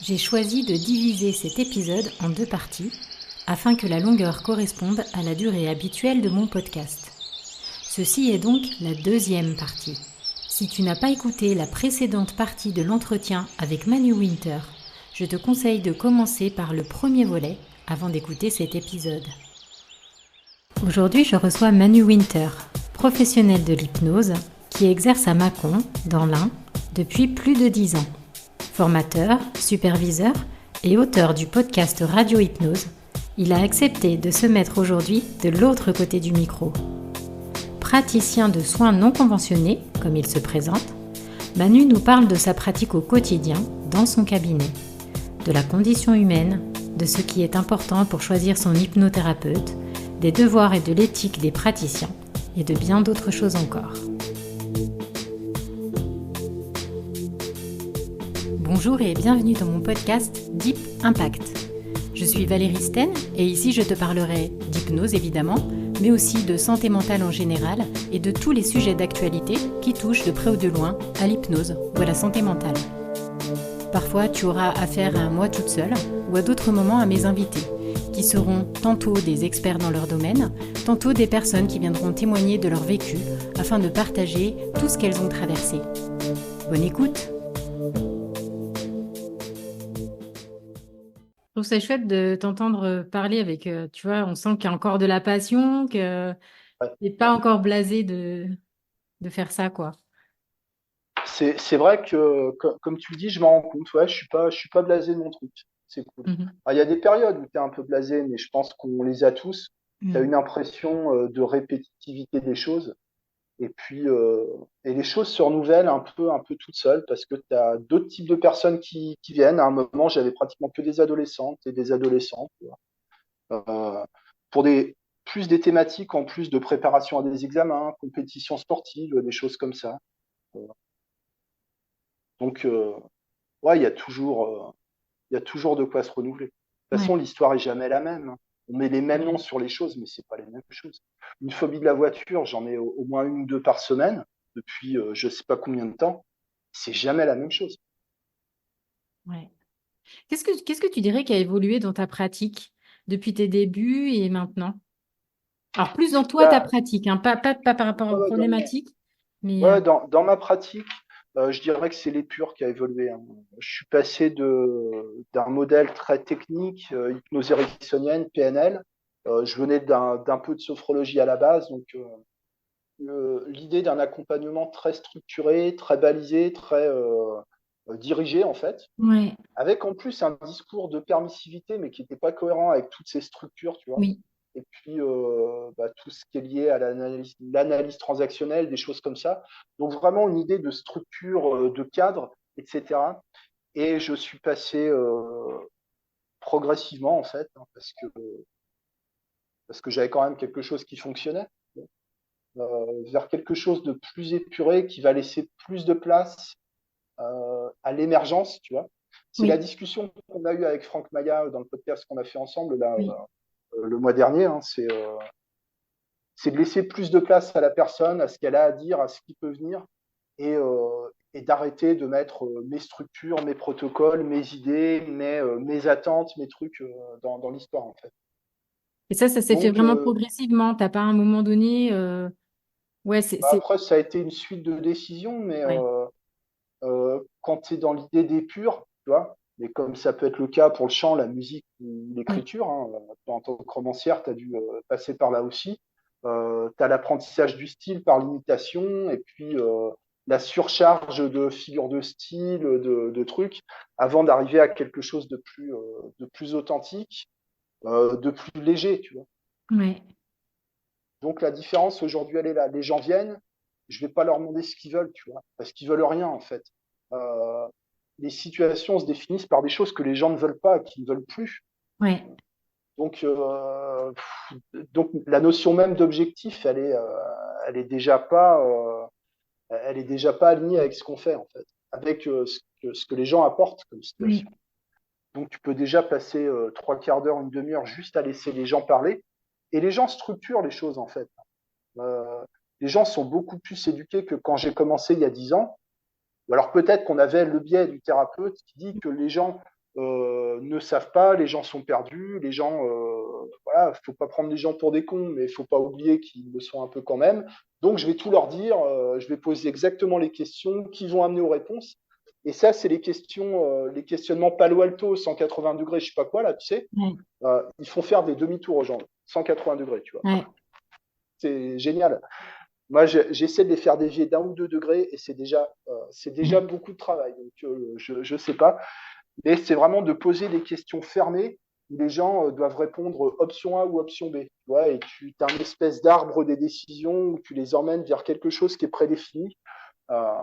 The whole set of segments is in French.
J'ai choisi de diviser cet épisode en deux parties afin que la longueur corresponde à la durée habituelle de mon podcast. Ceci est donc la deuxième partie. Si tu n'as pas écouté la précédente partie de l'entretien avec Manu Winter, je te conseille de commencer par le premier volet avant d'écouter cet épisode. Aujourd'hui, je reçois Manu Winter, professionnel de l'hypnose qui exerce à Mâcon, dans l'Ain, depuis plus de 10 ans. Formateur, superviseur et auteur du podcast Radio Hypnose, il a accepté de se mettre aujourd'hui de l'autre côté du micro. Praticien de soins non conventionnés, comme il se présente, Manu nous parle de sa pratique au quotidien dans son cabinet, de la condition humaine, de ce qui est important pour choisir son hypnothérapeute, des devoirs et de l'éthique des praticiens et de bien d'autres choses encore. Bonjour et bienvenue dans mon podcast Deep Impact. Je suis Valérie Sten et ici je te parlerai d'hypnose évidemment, mais aussi de santé mentale en général et de tous les sujets d'actualité qui touchent de près ou de loin à l'hypnose ou à la santé mentale. Parfois tu auras affaire à moi toute seule ou à d'autres moments à mes invités, qui seront tantôt des experts dans leur domaine, tantôt des personnes qui viendront témoigner de leur vécu afin de partager tout ce qu'elles ont traversé. Bonne écoute! Je trouve ça chouette de t'entendre parler avec, tu vois, on sent qu'il y a encore de la passion, que Ouais. t'es pas encore blasé de faire ça, quoi. C'est vrai que, comme tu le dis, je m'en rends compte. Ouais, je suis pas blasé de mon truc. C'est cool. Mhm. Alors, il y a des périodes où tu es un peu blasé, mais je pense qu'on les a tous. Tu as Mhm. une impression de répétitivité des choses. Et puis, et les choses se renouvellent un peu toutes seules parce que tu as d'autres types de personnes qui viennent. À un moment, j'avais pratiquement que des adolescentes et des adolescents, tu vois. Pour plus des thématiques en plus de préparation à des examens, compétitions sportives, des choses comme ça. Euh, Donc, ouais, il y a toujours de quoi se renouveler. De toute Ouais. façon, l'histoire est jamais la même, hein. On met les mêmes noms sur les choses, mais c'est pas les mêmes choses. Une phobie de la voiture, j'en ai au moins une ou deux par semaine depuis je sais pas combien de temps. C'est jamais la même chose. Ouais. Qu'est-ce que tu dirais qui a évolué dans ta pratique depuis tes débuts et maintenant? Alors, plus dans toi, ta Bah, pratique, hein, pas par rapport ouais, aux ouais, problématiques, mais ouais, dans ma pratique, je dirais que c'est l'épure qui a évolué, hein. Je suis passé d'un modèle très technique, hypnose ericksonienne, PNL. Je venais d'un peu de sophrologie à la base, donc l'idée d'un accompagnement très structuré, très balisé, très dirigé en fait, ouais, avec en plus un discours de permissivité, mais qui n'était pas cohérent avec toutes ces structures, tu vois. oui, Et puis tout ce qui est lié à l'analyse transactionnelle, des choses comme ça. Donc vraiment une idée de structure, de cadre, etc. Et je suis passé progressivement en fait, hein, parce que j'avais quand même quelque chose qui fonctionnait, vers quelque chose de plus épuré qui va laisser plus de place à l'émergence, tu vois. C'est la oui, discussion qu'on a eue avec Franck Maya dans le podcast qu'on a fait ensemble là, oui. le mois dernier, hein. C'est de laisser plus de place à la personne, à ce qu'elle a à dire, à ce qui peut venir, et d'arrêter de mettre mes structures, mes protocoles, mes idées, mes attentes, mes trucs dans l'histoire en fait. Et ça s'est fait Donc vraiment progressivement. T'as pas à un moment donné, ouais, après, ça a été une suite de décisions, mais ouais, quand tu es dans l'idée des purs, tu vois, mais comme ça peut être le cas pour le chant, la musique ou oui, l'écriture, hein, en tant que romancière, tu as dû passer par là aussi. Tu as l'apprentissage du style par l'imitation, et puis la surcharge de figures de style, de trucs, avant d'arriver à quelque chose de plus authentique, de plus léger, tu vois. ouais, Donc la différence aujourd'hui, elle est là. Les gens viennent, je vais pas leur demander ce qu'ils veulent, tu vois, parce qu'ils veulent rien en fait. Euh, les situations se définissent par des choses que les gens ne veulent pas, qu'ils ne veulent plus. ouais. Donc, donc la notion même d'objectif, elle est déjà pas alignée avec ce qu'on fait en fait, avec ce que les gens apportent comme Oui. situation. Donc tu peux déjà passer trois quarts d'heure, une demi-heure juste à laisser les gens parler, et les gens structurent les choses en fait. Euh, les gens sont beaucoup plus éduqués que quand j'ai commencé il y a 10 ans. Ou alors peut-être qu'on avait le biais du thérapeute qui dit que les gens ne savent pas, les gens sont perdus, les gens, voilà, faut pas prendre les gens pour des cons, mais il faut pas oublier qu'ils le sont un peu quand même. Donc je vais tout leur dire, je vais poser exactement les questions qui vont amener aux réponses. Et ça, c'est les questionnements Palo Alto, 180 degrés, je sais pas quoi là, tu sais. Ouais. Ils font faire des demi-tours aux gens, 180 degrés, tu vois. Ouais. C'est génial. Moi, j'essaie de les faire dévier d'1 ou 2 degrés et c'est déjà beaucoup de travail. Donc, je sais pas. Mais c'est vraiment de poser des questions fermées où les gens doivent répondre option A ou option B. Tu vois, et tu as une espèce d'arbre des décisions où tu les emmènes vers quelque chose qui est prédéfini. Euh,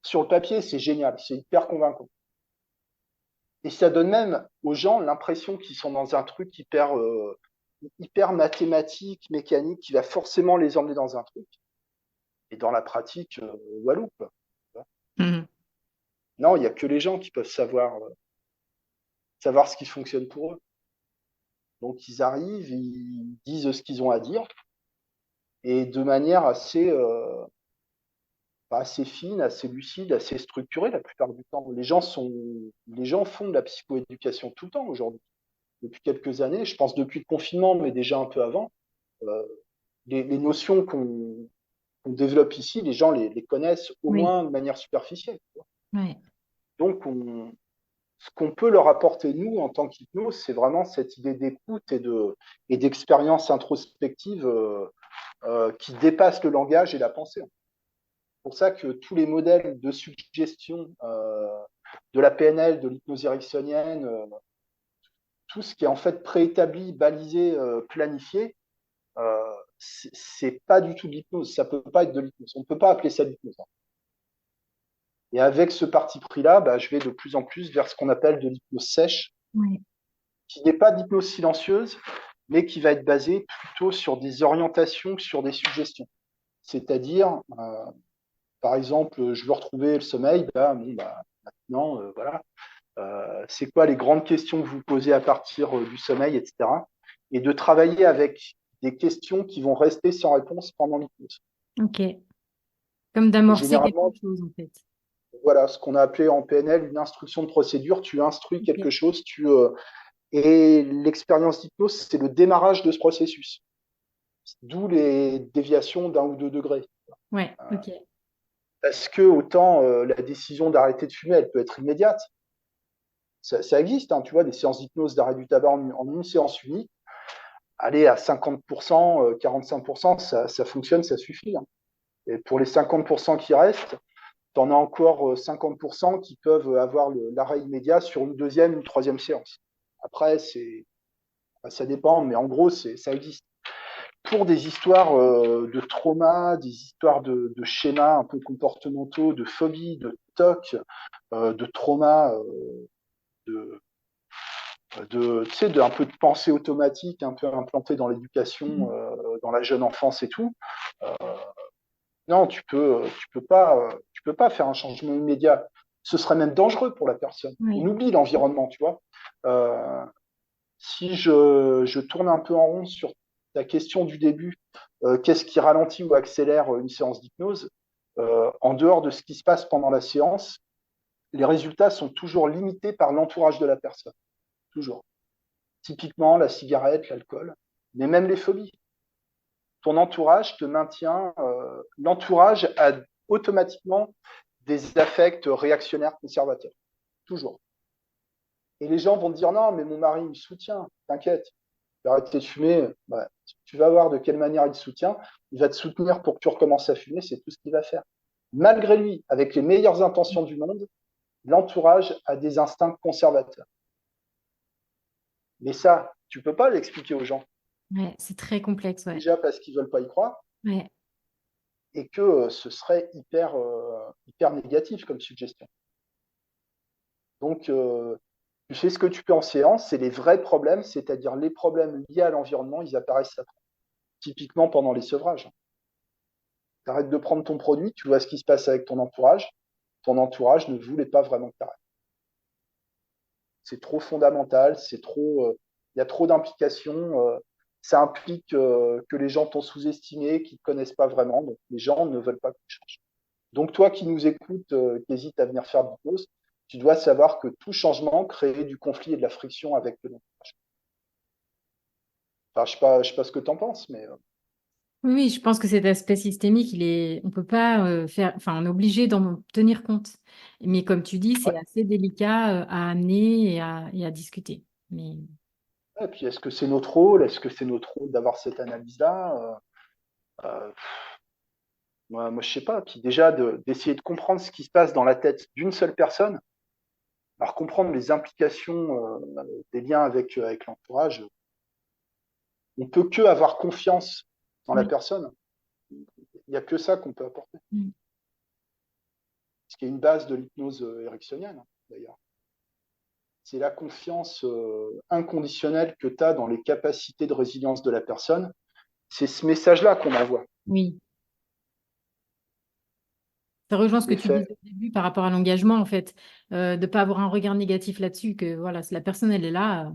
sur le papier, c'est génial, c'est hyper convaincant. Et ça donne même aux gens l'impression qu'ils sont dans un truc hyper mathématique, mécanique, qui va forcément les emmener dans un truc. Et dans la pratique, walou, quoi. Mhm. Non, il n'y a que les gens qui peuvent savoir ce qui fonctionne pour eux. Donc ils arrivent, ils disent ce qu'ils ont à dire, et de manière assez fine, assez lucide, assez structurée la plupart du temps. Les gens font de la psychoéducation tout le temps aujourd'hui. Depuis quelques années, je pense depuis le confinement, mais déjà un peu avant, euh, les notions qu'on développe ici, les gens les connaissent au Oui. moins de manière superficielle. Ouais. Donc, ce qu'on peut leur apporter, nous, en tant qu'hypnose, c'est vraiment cette idée d'écoute et d'expérience introspective qui dépasse le langage et la pensée. C'est pour ça que tous les modèles de suggestion de la PNL, de l'hypnose ericksonienne, tout ce qui est en fait préétabli, balisé, planifié, c'est pas du tout de l'hypnose. Ça peut pas être de l'hypnose. On ne peut pas appeler ça de l'hypnose. Et avec ce parti pris-là, bah, je vais de plus en plus vers ce qu'on appelle de l'hypnose sèche, Ouais. qui n'est pas d'hypnose silencieuse, mais qui va être basée plutôt sur des orientations que sur des suggestions. C'est-à-dire, par exemple, je veux retrouver le sommeil, bah, bon, bah, maintenant, voilà, c'est quoi les grandes questions que vous posez à partir du sommeil, etc. Et de travailler avec des questions qui vont rester sans réponse pendant l'hypnose. Ok. Comme Et d'amorcer quelque généralement, chose, en fait. voilà, ce qu'on a appelé en PNL une instruction de procédure, tu instruis quelque Ok. chose, et l'expérience d'hypnose, c'est le démarrage de ce processus. D'où les déviations d'1 ou 2 degrés. Ouais. Ok. Parce que autant la décision d'arrêter de fumer, elle peut être immédiate. Ça existe, hein, tu vois, des séances d'hypnose d'arrêt du tabac en une séance unique. Aller à 50%, 45%, ça fonctionne, ça suffit. Hein. Et pour les 50% qui restent, tu en as encore 50% qui peuvent avoir l'arrêt immédiat sur une deuxième, une troisième séance. Après, ça dépend, mais en gros, ça existe. Pour des histoires de trauma, des histoires de schémas un peu comportementaux, de phobie, de TOC, de trauma, de, tu sais, un peu de pensée automatique, un peu implantée dans l'éducation, Mhm. dans la jeune enfance et tout. Euh, non, tu peux pas faire un changement immédiat. Ce serait même dangereux pour la personne. On Oui. oublie l'environnement, tu vois. Euh, si je tourne un peu en rond sur ta question du début, qu'est-ce qui ralentit ou accélère une séance d'hypnose? En dehors de ce qui se passe pendant la séance, les résultats sont toujours limités par l'entourage de la personne. Toujours. Typiquement, la cigarette, l'alcool, mais même les phobies. Ton entourage te maintient, l'entourage a automatiquement des affects réactionnaires conservateurs. Toujours. Et les gens vont te dire non, mais mon mari me soutient, t'inquiète, tu vas arrêter de fumer, bah, tu vas voir de quelle manière il te soutient. Il va te soutenir pour que tu recommences à fumer, c'est tout ce qu'il va faire. Malgré lui, avec les meilleures intentions du monde, l'entourage a des instincts conservateurs. Mais ça, tu peux pas l'expliquer aux gens. Ouais. C'est très complexe, ouais. Déjà parce qu'ils veulent pas y croire Ouais. et que ce serait hyper négatif comme suggestion. Donc, tu fais ce que tu peux en séance, c'est les vrais problèmes, c'est-à-dire les problèmes liés à l'environnement, ils apparaissent typiquement pendant les sevrages. Tu arrêtes de prendre ton produit, tu vois ce qui se passe avec ton entourage ne voulait pas vraiment que tu arrêtes. C'est trop fondamental, il y a trop d'implications, ça implique que les gens t'ont sous-estimé, qu'ils ne te connaissent pas vraiment, donc les gens ne veulent pas que tu changes. Donc toi qui nous écoutes, qui hésites à venir faire de l'hypnose, tu dois savoir que tout changement crée du conflit et de la friction avec le entourage. Enfin, je sais pas ce que tu en penses, mais Oui, oui, je pense que cet aspect systémique, on peut pas faire, enfin, on est obligé d'en tenir compte. Mais comme tu dis, c'est ouais. assez délicat à amener et à discuter. Mais Et puis, est-ce que c'est notre rôle? Est-ce que c'est notre rôle d'avoir cette analyse-là? Euh, moi, je sais pas. Puis déjà, d'essayer de comprendre ce qui se passe dans la tête d'une seule personne, alors comprendre les implications des liens avec l'entourage, on peut que avoir confiance dans la oui. personne. Il n'y a que ça qu'on peut apporter. Mm. Ce qui est une base de l'hypnose ericksonienne, hein, d'ailleurs. C'est la confiance inconditionnelle que tu as dans les capacités de résilience de la personne. C'est ce message-là qu'on envoie. Oui. Ça rejoint ce que tu L'effet, disais au début par rapport à l'engagement, en fait, de ne pas avoir un regard négatif là-dessus, que voilà, si la personne, elle est là,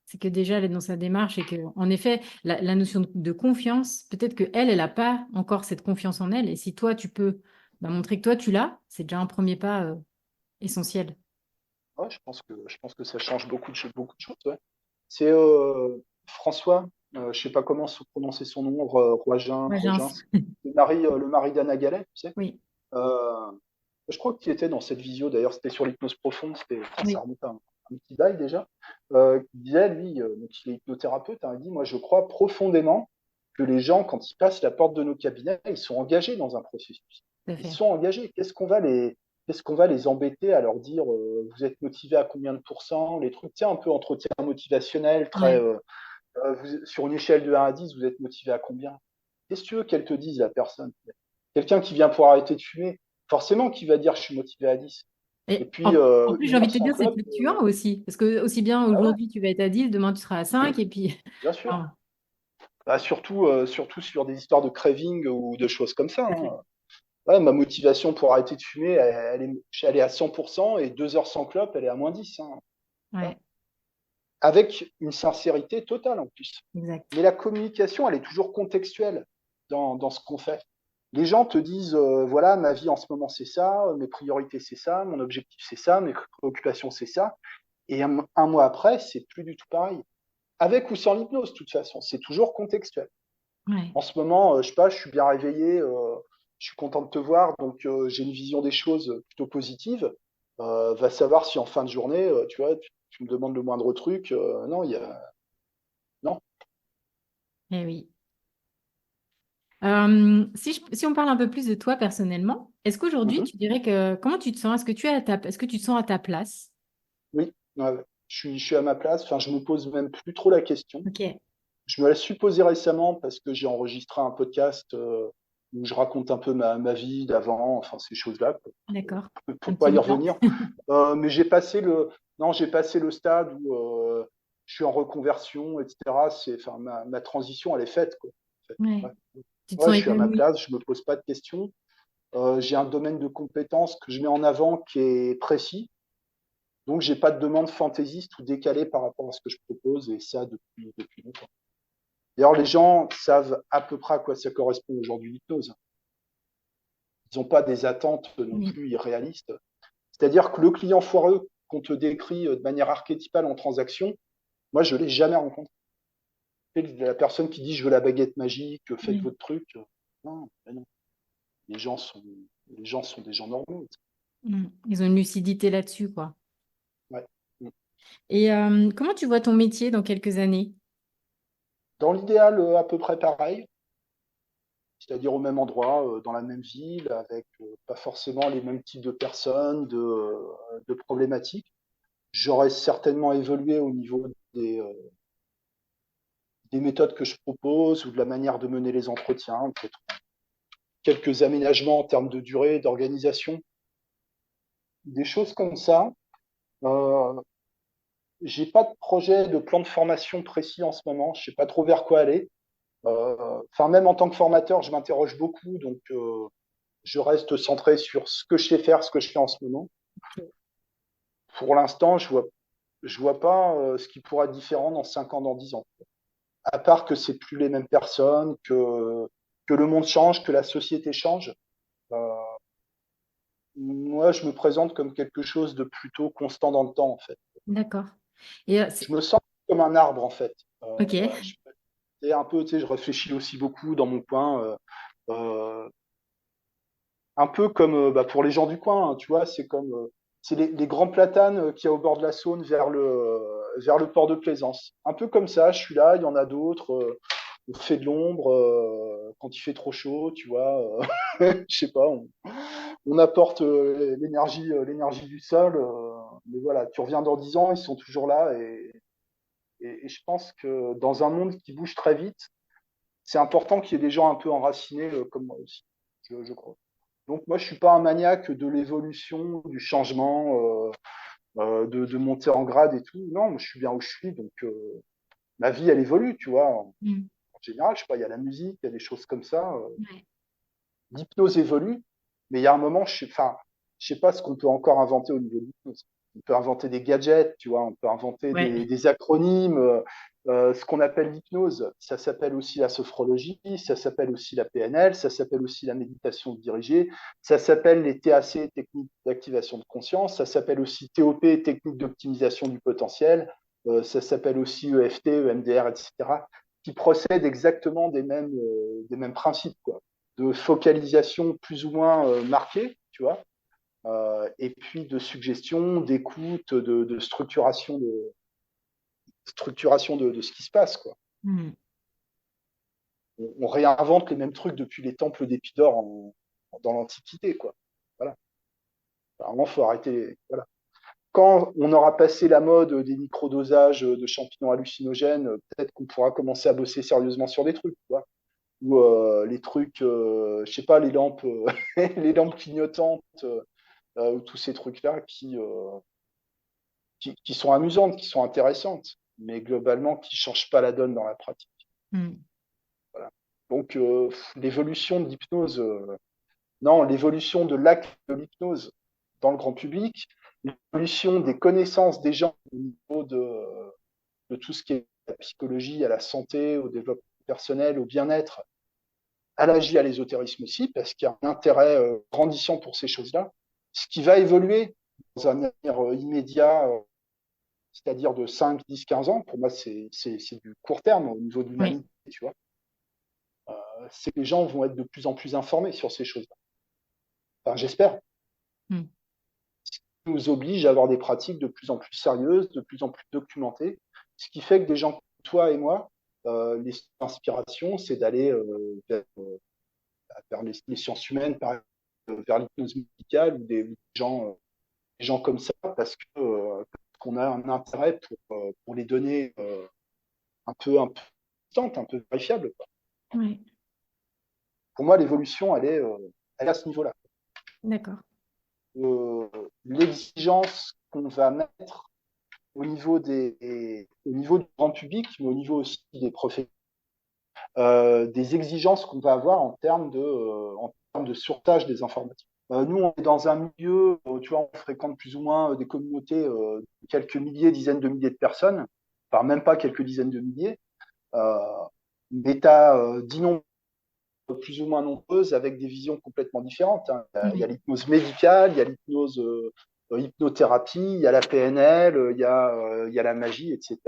c'est que déjà, elle est dans sa démarche et que, en effet, la notion de confiance, peut-être qu'elle, elle n'a pas encore cette confiance en elle. Et si toi, tu peux bah, montrer que toi, tu l'as, c'est déjà un premier pas essentiel. ouais, je pense que ça change beaucoup de choses. Ouais. C'est François, je sais pas comment se prononcer son nom, Moi, j'ai Roigins, le mari d'Anna Galet, tu sais. Oui, Euh, je crois qu'il était dans cette visio, d'ailleurs, c'était sur l'hypnose profonde, ça oui, remonte à un petit bail déjà. Il disait, lui, donc il est hypnothérapeute, hein, il dit, moi je crois profondément que les gens, quand ils passent la porte de nos cabinets, ils sont engagés dans un processus. tout à Ils fait. sont engagés. Qu'est-ce qu'on va les embêter à leur dire, vous êtes motivé à combien de pourcents, les trucs, tiens, un peu entretien motivationnel, Ouais. sur une échelle de 1 à 10, vous êtes motivé à combien? Qu'est-ce que tu veux qu'elle te dise, la personne? Quelqu'un qui vient pour arrêter de fumer, forcément qui va dire je suis motivé à 10. Et Et puis, en plus, j'ai une envie heure de te sans dire, c'est clope, fluctuant aussi. Parce que aussi bien ah ouais, aujourd'hui, tu vas être à 10, demain, tu seras à 5, et puis, bien sûr. enfin, Bah, surtout sur des histoires de craving ou de choses comme ça, tout à hein. fait. Ouais, ma motivation pour arrêter de fumer, elle est à 100% et 2 heures sans clope, elle est à -10, hein. Voilà. Ouais, Avec une sincérité totale en plus. exact. Mais la communication, elle est toujours contextuelle dans ce qu'on fait. Les gens te disent, voilà, ma vie en ce moment c'est ça, mes priorités c'est ça, mon objectif c'est ça, mes préoccupations c'est ça. Et un mois après, c'est plus du tout pareil. Avec ou sans l'hypnose, de toute façon, c'est toujours contextuel. Ouais. En ce moment, je sais pas, je suis bien réveillé, je suis content de te voir, donc j'ai une vision des choses plutôt positive. Va savoir si en fin de journée, tu vois, tu me demandes le moindre truc. Non, non. Eh oui. Si on parle un peu plus de toi personnellement, est-ce qu'aujourd'hui, Mhm. tu dirais que, comment tu te sens? Est-ce que tu te sens à ta place? Oui, ouais, ouais. Je suis à ma place. Enfin, je me pose même plus trop la question. Ok, Je me la suis posée récemment parce que j'ai enregistré un podcast où je raconte un peu ma vie d'avant, enfin ces choses-là, quoi. d'accord. Un Pour pas petit y bilan. revenir. Mais non, j'ai passé le stade où je suis en reconversion, etc. Enfin, ma transition, elle est faite, quoi. En fait. Ouais. Ouais. Tu te Ouais, sens je suis à ma épanoui. place, je me pose pas de questions. J'ai un domaine de compétences que je mets en avant qui est précis. Donc, j'ai pas de demande fantaisiste ou décalée par rapport à ce que je propose, et ça depuis longtemps. D'ailleurs, les gens savent à peu près à quoi ça correspond aujourd'hui l'hypnose. Ils n'ont pas des attentes non Oui. plus irréalistes. C'est-à-dire que le client foireux qu'on te décrit de manière archétypale en transaction, moi, je l'ai jamais rencontré. La personne qui dit je veux la baguette magique, faites Oui. votre truc. Non, ben non. Les gens sont, les gens sont des gens normaux. Mm. Ils ont une lucidité là-dessus, quoi. Ouais. Et comment tu vois ton métier dans quelques années? Dans l'idéal, à peu près pareil, c'est-à-dire au même endroit, dans la même ville, avec pas forcément les mêmes types de personnes, de problématiques. J'aurais certainement évolué au niveau des méthodes que je propose ou de la manière de mener les entretiens, peut-être quelques aménagements en termes de durée, d'organisation, des choses comme ça. Euh, j'ai pas de projet de plan de formation précis en ce moment. Je sais pas trop vers quoi aller. Enfin, même en tant que formateur, je m'interroge beaucoup, donc je reste centré sur ce que je sais faire, ce que je fais en ce moment. Ok. Pour l'instant, je vois pas ce qui pourra être différent dans 5 ans, dans 10 ans. À part que c'est plus les mêmes personnes, que le monde change, que la société change. Euh, moi, je me présente comme quelque chose de plutôt constant dans le temps, en fait. D'accord. Et Je me sens comme un arbre, en fait. ok. Voilà, et un peu, tu sais, je réfléchis aussi beaucoup dans mon coin. Euh, un peu comme pour les gens du coin, hein, tu vois, c'est les grands platanes qu'il y a au bord de la Saône vers le port de Plaisance. Un peu comme ça, je suis là, il y en a d'autres. On fait de l'ombre quand il fait trop chaud, tu vois. Je sais pas, on apporte l'énergie du sol. Mais voilà, tu reviens dans 10 ans, ils sont toujours là. Et je pense que dans un monde qui bouge très vite, c'est important qu'il y ait des gens un peu enracinés comme moi aussi, je crois. Donc moi, je suis pas un maniaque de l'évolution, du changement, de monter en grade et tout. Non, moi, je suis bien où je suis, donc ma vie, elle évolue, tu vois. Mm. En général, je sais pas, il y a la musique, il y a des choses comme ça. Ouais. L'hypnose évolue, mais il y a un moment, je sais pas ce qu'on peut encore inventer au niveau de l'hypnose. On peut inventer des gadgets, tu vois, on peut inventer Ouais. des acronymes. Ce qu'on appelle l'hypnose, ça s'appelle aussi la sophrologie, ça s'appelle aussi la PNL, ça s'appelle aussi la méditation dirigée, ça s'appelle les TAC, techniques d'activation de conscience, ça s'appelle aussi TOP, technique d'optimisation du potentiel, ça s'appelle aussi EFT, EMDR, etc., qui procèdent exactement des mêmes principes, quoi, de focalisation plus ou moins marquée, tu vois, et puis de suggestion, d'écoute, structuration de ce qui se passe, quoi. Mm. On réinvente les mêmes trucs depuis les temples d'Épidore dans l'Antiquité, quoi. Voilà. Vraiment, faut arrêter. Voilà. Quand on aura passé la mode des microdosages de champignons hallucinogènes, peut-être qu'on pourra commencer à bosser sérieusement sur des trucs, tu vois. Ou les trucs, je sais pas, les lampes, les lampes clignotantes, ou tous ces trucs-là qui sont amusantes, qui sont intéressantes, mais globalement qui changent pas la donne dans la pratique. Mm. Voilà. Donc l'évolution de l'hypnose, non, l'évolution de l'acte de l'hypnose dans le grand public, l'évolution des connaissances des gens au niveau de tout ce qui est la psychologie, à la santé, au développement personnel, au bien-être, à l'agi, à l'ésotérisme aussi, parce qu'il y a un intérêt grandissant pour ces choses-là. Ce qui va évoluer dans un avenir immédiat, c'est-à-dire de 5, 10, 15 ans, pour moi, c'est du court terme au niveau de Ouais. l'humanité, tu vois. C'est que les gens vont être de plus en plus informés sur ces choses-là. Enfin, j'espère. Mm. Nous oblige à avoir des pratiques de plus en plus sérieuses, de plus en plus documentées, ce qui fait que des gens comme toi et moi, les inspirations, c'est d'aller vers les sciences humaines, par exemple, vers l'hypnose médicale ou des gens comme ça, parce que qu'on a un intérêt pour les données un peu constantes, un peu vérifiables. Quoi. Ouais. Pour moi, l'évolution, elle est à ce niveau-là. D'accord. Euh, L'exigence qu'on va mettre au niveau du grand public, mais au niveau aussi des professionnels, des exigences qu'on va avoir en termes de surtage des informations. Nous, on est dans un milieu, tu vois, on fréquente plus ou moins des communautés de quelques milliers, dizaines de milliers de personnes, enfin même pas quelques dizaines de milliers, euh, mais tu as 10 nombres plus ou moins nombreuses avec des visions complètement différentes. Hein. Il y a Ouais. l'hypnose médicale, il y a l'hypnose hypnothérapie, il y a la PNL, il y a la magie, etc.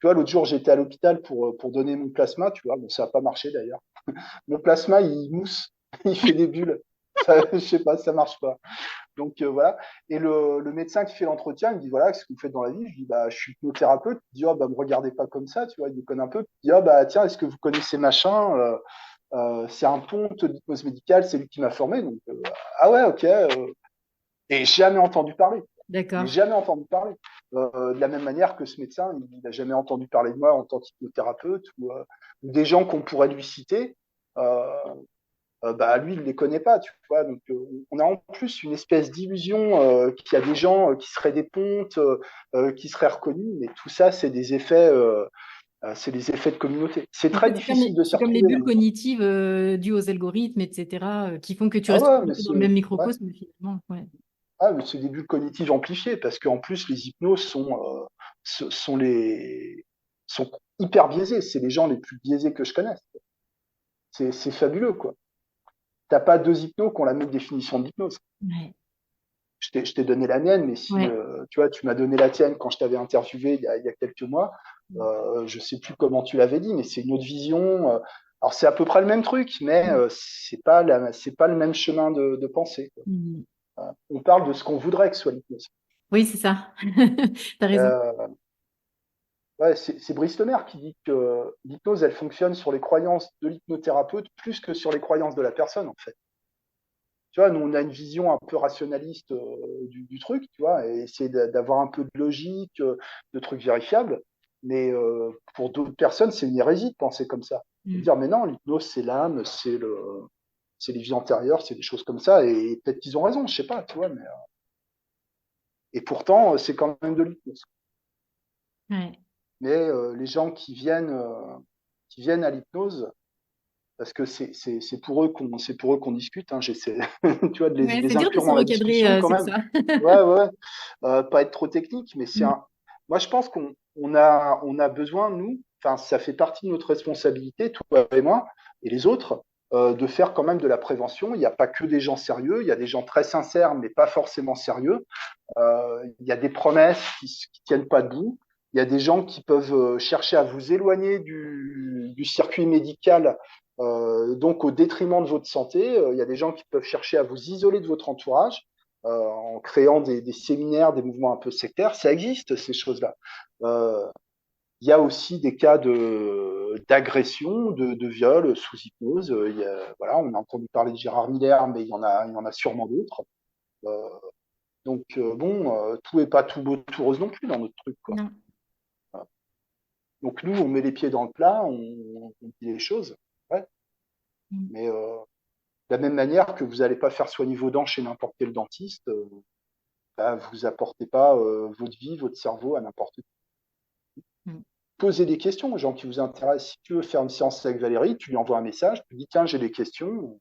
Tu vois, l'autre jour, j'étais à l'hôpital pour donner mon plasma, tu vois, bon, ça n'a pas marché d'ailleurs. Mon plasma, il mousse, il fait des bulles. Ça, je sais pas, ça marche pas. Donc voilà. Et le médecin qui fait l'entretien, il me dit voilà, qu'est-ce que vous faites dans la vie? Je dis bah je suis hypnothérapeute. Il dit oh bah me regardez pas comme ça, tu vois, il me connaît un peu. Il dit ah bah tiens, est-ce que vous connaissez machin? C'est un ponte d'hypnose médicale, c'est lui qui m'a formé. Donc, ah ouais, ok. Et jamais entendu parler. Mais D'accord. jamais entendu parler. De la même manière que ce médecin, il n'a jamais entendu parler de moi en tant qu'hypnothérapeute ou des gens qu'on pourrait lui citer. Euh, bah lui, il les connaît pas, tu vois. Donc, on a en plus une espèce d'illusion qu'il y a des gens qui seraient des pontes, qui seraient reconnus, mais tout ça, c'est des effets de communauté. C'est En très fait, difficile de s'y c'est comme les retrouver. bulles Hein. cognitives dues aux algorithmes, etc., qui font que tu Ah restes ouais, un mais peu dans le même ouais. microcosme, finalement. Ouais. Ah, mais c'est des bulles cognitives amplifiées parce qu'en plus les hypnoses sont sont hyper biaisées. C'est les gens les plus biaisés que je connaisse. C'est fabuleux quoi. T'as pas deux hypnos qui ont la même définition d'hypnose. Ouais. je t'ai donné la mienne, mais si Ouais. tu vois, tu m'as donné la tienne quand je t'avais interviewé il y a quelques mois, je sais plus comment tu l'avais dit, mais c'est une autre vision. Alors c'est à peu près le même truc, mais c'est pas le même chemin de pensée, quoi. Mm. On parle de ce qu'on voudrait que soit l'hypnose. Oui, c'est ça. T'as raison. Euh, ouais, c'est Brice Lemaire qui dit que l'hypnose, elle fonctionne sur les croyances de l'hypnothérapeute plus que sur les croyances de la personne, en fait. Tu vois, nous, on a une vision un peu rationaliste du truc, tu vois, et essayer d'avoir un peu de logique, de trucs vérifiables. Mais pour d'autres personnes, c'est une hérésie de penser comme ça. De Mm. dire, mais non, l'hypnose, c'est l'âme, c'est les vies antérieures, c'est des choses comme ça. Et peut-être qu'ils ont raison, je sais pas, tu vois. Et pourtant, c'est quand même de l'hypnose. Ouais. Mais les gens qui viennent à l'hypnose, parce que c'est pour eux qu'on discute. Hein, j'essaie, tu vois, de Ouais, c'est les dur de inclure se dans la recadrer discussion quand sur même. ça. Ouais, ouais, ouais. Pas être trop technique, mais Mm. moi je pense on a besoin nous, enfin ça fait partie de notre responsabilité, toi et moi et les autres, de faire quand même de la prévention. Il n'y a pas que des gens sérieux, il y a des gens très sincères mais pas forcément sérieux. Il y a des promesses qui tiennent pas debout. Il y a des gens qui peuvent chercher à vous éloigner du circuit médical, donc au détriment de votre santé. Il y a des gens qui peuvent chercher à vous isoler de votre entourage en créant des séminaires, des mouvements un peu sectaires. Ça existe, ces choses-là. Euh, il y a aussi des cas d'agression, de viol sous hypnose. Voilà, on a entendu parler de Gérard Miller, mais il y en a sûrement d'autres. Euh, donc bon, tout est pas tout beau, tout rose non plus dans notre truc, quoi. Non. Voilà. Donc nous, on met les pieds dans le plat, on dit les choses, ouais. Mm. Mais de la même manière que vous n'allez pas faire soigner vos dents chez n'importe quel dentiste, bah, vous apportez pas votre vie, votre cerveau à n'importe qui. Mm. Posez des questions aux gens qui vous intéressent. Si tu veux faire une séance avec Valérie, tu lui envoies un message, tu lui dis tiens, j'ai des questions,